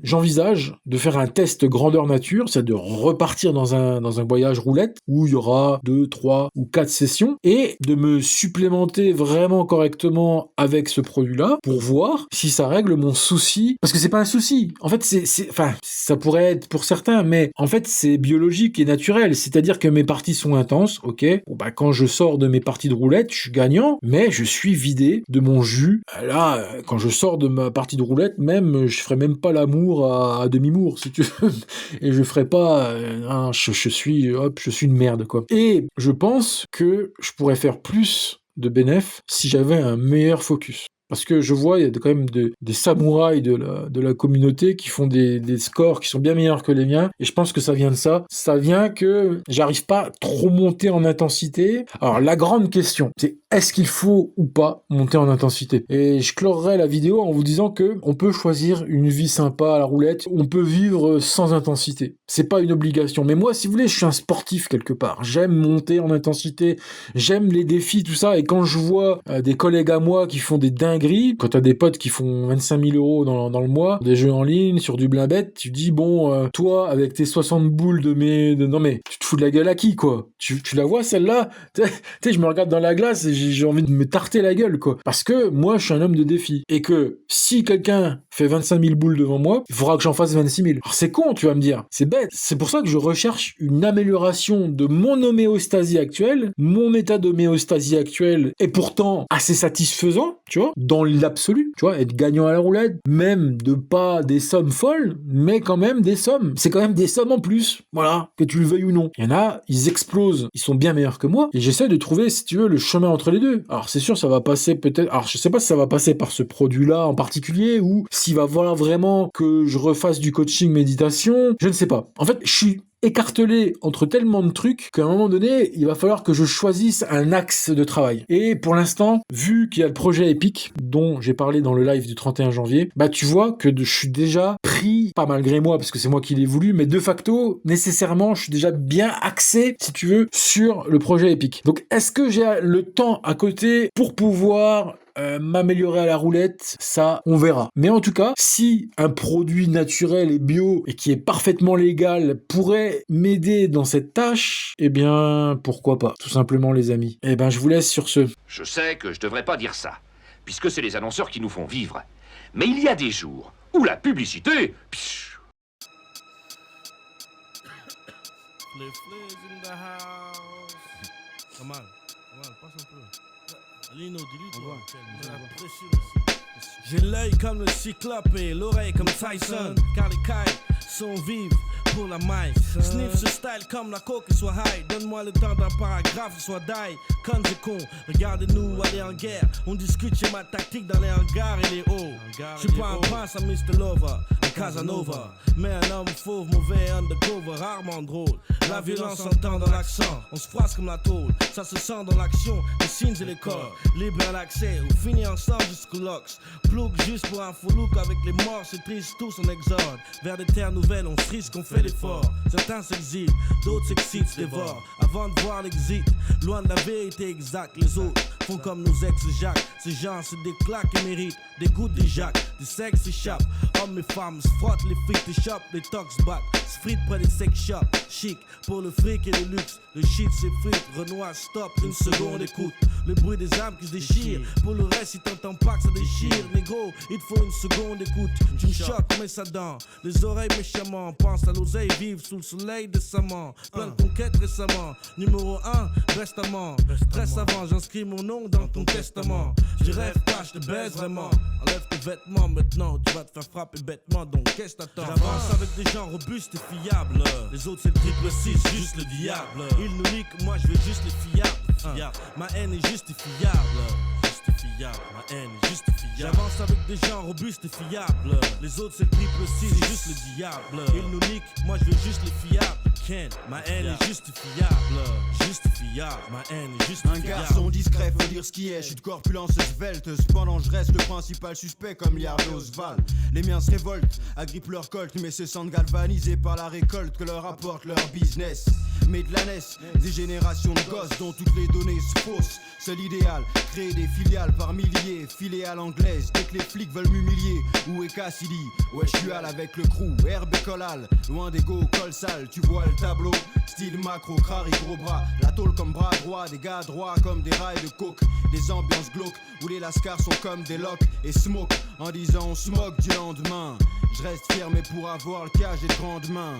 j'envisage de faire un test grandeur nature, c'est de repartir dans un voyage roulette où il y aura 2, 3 ou 4 sessions et de me supplémenter vraiment correctement avec ce produit-là pour voir si ça règle mon souci. Parce que c'est pas un souci. En fait, enfin, ça pourrait être pour certains, mais en fait, c'est biologique et naturel. C'est-à-dire que mes parties sont intenses, ok. Bon, quand je sors de mes parties de roulette, je suis gagnant, mais je suis vidé de mon jus. Là, quand je sors de ma partie de roulette, même, je ferai même pas l'amour à demi-mour, si tu veux. Et je ferai pas, je suis une merde, quoi. Et je pense que je pourrais faire plus de bénéfices si j'avais un meilleur focus. Parce que je vois, il y a quand même des samouraïs de la communauté qui font des scores qui sont bien meilleurs que les miens. Et je pense que ça vient de ça. Ça vient que j'arrive pas trop monter en intensité. Alors, la grande question, c'est est-ce qu'il faut ou pas monter en intensité? Et je clorerai la vidéo en vous disant que on peut choisir une vie sympa à la roulette. On peut vivre sans intensité. C'est pas une obligation. Mais moi, si vous voulez, je suis un sportif quelque part. J'aime monter en intensité. J'aime les défis, tout ça. Et quand je vois des collègues à moi qui font des dingueries, quand t'as des potes qui font 25 000 euros dans le mois, des jeux en ligne, sur du blimbet, tu dis, bon, toi, avec tes 60 boules non mais, tu te fous de la gueule à qui, quoi? Tu la vois, celle-là? Tu sais, je me regarde dans la glace et j'ai envie de me tarter la gueule, quoi. Parce que moi, je suis un homme de défi. Et que si quelqu'un fait 25 000 boules devant moi, il faudra que j'en fasse 26 000. Alors c'est con, tu vas me dire. C'est bête. C'est pour ça que je recherche une amélioration de mon homéostasie actuelle. Mon état d'homéostasie actuel est pourtant assez satisfaisant, tu vois, dans l'absolu, tu vois, être gagnant à la roulette, même de pas des sommes folles, mais quand même des sommes. C'est quand même des sommes en plus, voilà, que tu le veuilles ou non. Il y en a, ils explosent, ils sont bien meilleurs que moi, et j'essaie de trouver, si tu veux, le chemin entre les deux. Alors c'est sûr, ça va passer peut-être, alors je sais pas si ça va passer par ce produit-là en particulier, ou s'il va falloir vraiment que je refasse du coaching méditation, je ne sais pas. En fait, je suis écartelé entre tellement de trucs qu'à un moment donné, il va falloir que je choisisse un axe de travail. Et pour l'instant, vu qu'il y a le projet Epic, dont j'ai parlé dans le live du 31 janvier, bah tu vois que je suis déjà pris, pas malgré moi, parce que c'est moi qui l'ai voulu, mais de facto, nécessairement, je suis déjà bien axé, si tu veux, sur le projet Epic. Donc, est-ce que j'ai le temps à côté pour pouvoir m'améliorer à la roulette? Ça, on verra. Mais en tout cas, si un produit naturel et bio et qui est parfaitement légal pourrait m'aider dans cette tâche, eh bien, pourquoi pas, tout simplement, les amis. Eh ben, je vous laisse sur ce. Je sais que je devrais pas dire ça, puisque c'est les annonceurs qui nous font vivre. Mais il y a des jours où la publicité... psh, Les flips in the house. Come on, passe un peu. Lino, dis-lui, j'ai l'œil comme le cyclope et l'oreille comme Tyson. Car les cailles sont vives pour la maille. Sniff ce style comme la coke soit high. Donne-moi le temps d'un paragraphe, soit die. Con c'est con, regardez-nous aller en guerre. On discute chez ma tactique dans les hangars et les hauts. Je suis pas un prince à Mr. Lover, un Casanova. Mais un homme fauve, mauvais, undercover, rarement drôle. La violence s'entend dans l'accent, on se froisse comme la tôle. Ça se sent dans l'action, les signes et les corps. Libre à l'accès, on finit ensemble jusqu'au Lox. Plouc juste pour un faux look avec les morts, c'est triste, tous en exode. Vers des terres nouvelles, on se risque, on fait l'effort. Certains s'exilent, d'autres s'excitent, se dévorent. Avant de voir l'exit, loin de la vérité exacte, les autres font comme nos ex-Jacques. Ces gens se déclaquent et méritent des gouttes de Jacques. Des sexes s'échappent, hommes et femmes se frottent, les frites échappent, les tox battent. Se fritent près des sex shops, chic pour le fric et le luxe. Le shit s'effrite, Renoir stop, une seconde écoute. Le bruit des âmes qui se déchirent, pour le reste si t'entends pas que ça déchire. Négro, il te faut une seconde écoute. Tu me choques, mets ça dans les oreilles méchamment. Pense à l'oseille, vive sous le soleil décemment. Plein de conquêtes récemment. Numéro 1, restamment. Très savant, j'inscris mon nom dans ton testament. Je rêve pas, je te baise vraiment. Enlève tes vêtements maintenant, tu vas te faire frapper bêtement. Donc qu'est-ce que t'attends? J'avance avec des gens robustes et fiables. Les autres c'est le triple 6, juste le diable. Ils nous niquent, moi je veux juste les fiables. Ma haine est justifiable. Justifiable, ma haine est justifiable. J'avance avec des gens robustes et fiables. Les autres c'est le triple 6, juste le diable. Ils nous niquent, moi je veux juste les fiables. Ma haine est justifiable. Justifiable, ma haine est justifiable. Un garçon discret, faut dire ce qui est. Je suis de corpulence svelte, cependant je reste le principal suspect comme Liard et Oswald. Les miens se révoltent, agrippent leur colt, mais se sentent galvanisés par la récolte que leur apporte leur business. Mais de la naissent des générations de gosses dont toutes les données se faussent. Seul idéal, créer des filiales par milliers, filées à l'anglaise. Dès que les flics veulent m'humilier, où est Cassidy? Ouais, je suis al avec le crew, herbe et collal. Loin des go, col sale, tu vois le tableau. Style macro, crari, gros bras. La tôle comme bras droit, des gars droits comme des rails de coke. Des ambiances glauques, où les lascars sont comme des locks. Et smoke, en disant on se moque du lendemain. Je reste fermé pour avoir le cage des grandes mains.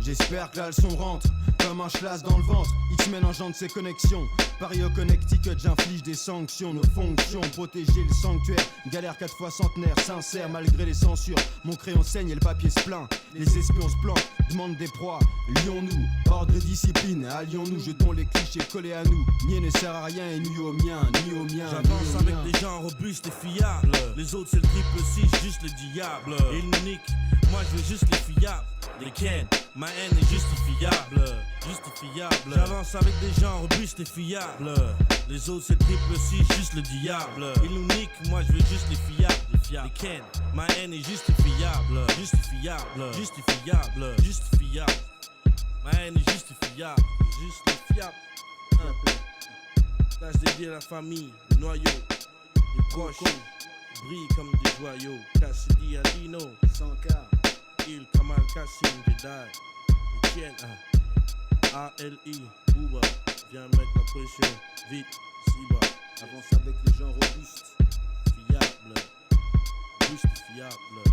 J'espère que la leçon rentre comme un schlass dans le ventre. X-Men engendre ses connexions. Paris au Connecticut, j'inflige des sanctions. Nos fonctions, protéger le sanctuaire. Galère 4 fois centenaire, sincère malgré les censures. Mon crayon saigne et le papier se plaint. Les espions se planquent, demandent des proies. Lions-nous, ordre et discipline. Allions-nous, jetons les clichés collés à nous. Nier ne sert à rien et ni au mien, ni au mien. J'avance avec des gens robustes et fiables. Les autres c'est le triple 6, juste le diable. Ils nous niquent, moi je veux juste les fiables. Les ken, ma haine est justifiable. Justifiable. J'avance avec des gens robustes et fiables. Les autres c'est triple 6, juste le diable. Ils nous niquent, moi je veux juste les fiables. Les ken, ma haine est justifiable. Justifiable. Justifiable. Justifiable. Ma haine est justifiable. Justifiable. Tâche dédiée à la famille, le noyau, les proches brillent comme des joyaux. Cassidy Adino, 100K. Il Kamal Kassim, Jedi, Etienne, A-L-I, Booba, viens mettre la pression, vite, Siba. Avance avec les gens robustes, fiables, justifiables.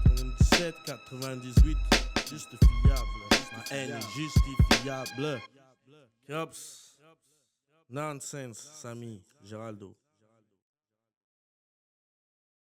97, 98, juste fiable, ma haine est justifiable. Cops, nonsense, Samy, Géraldo.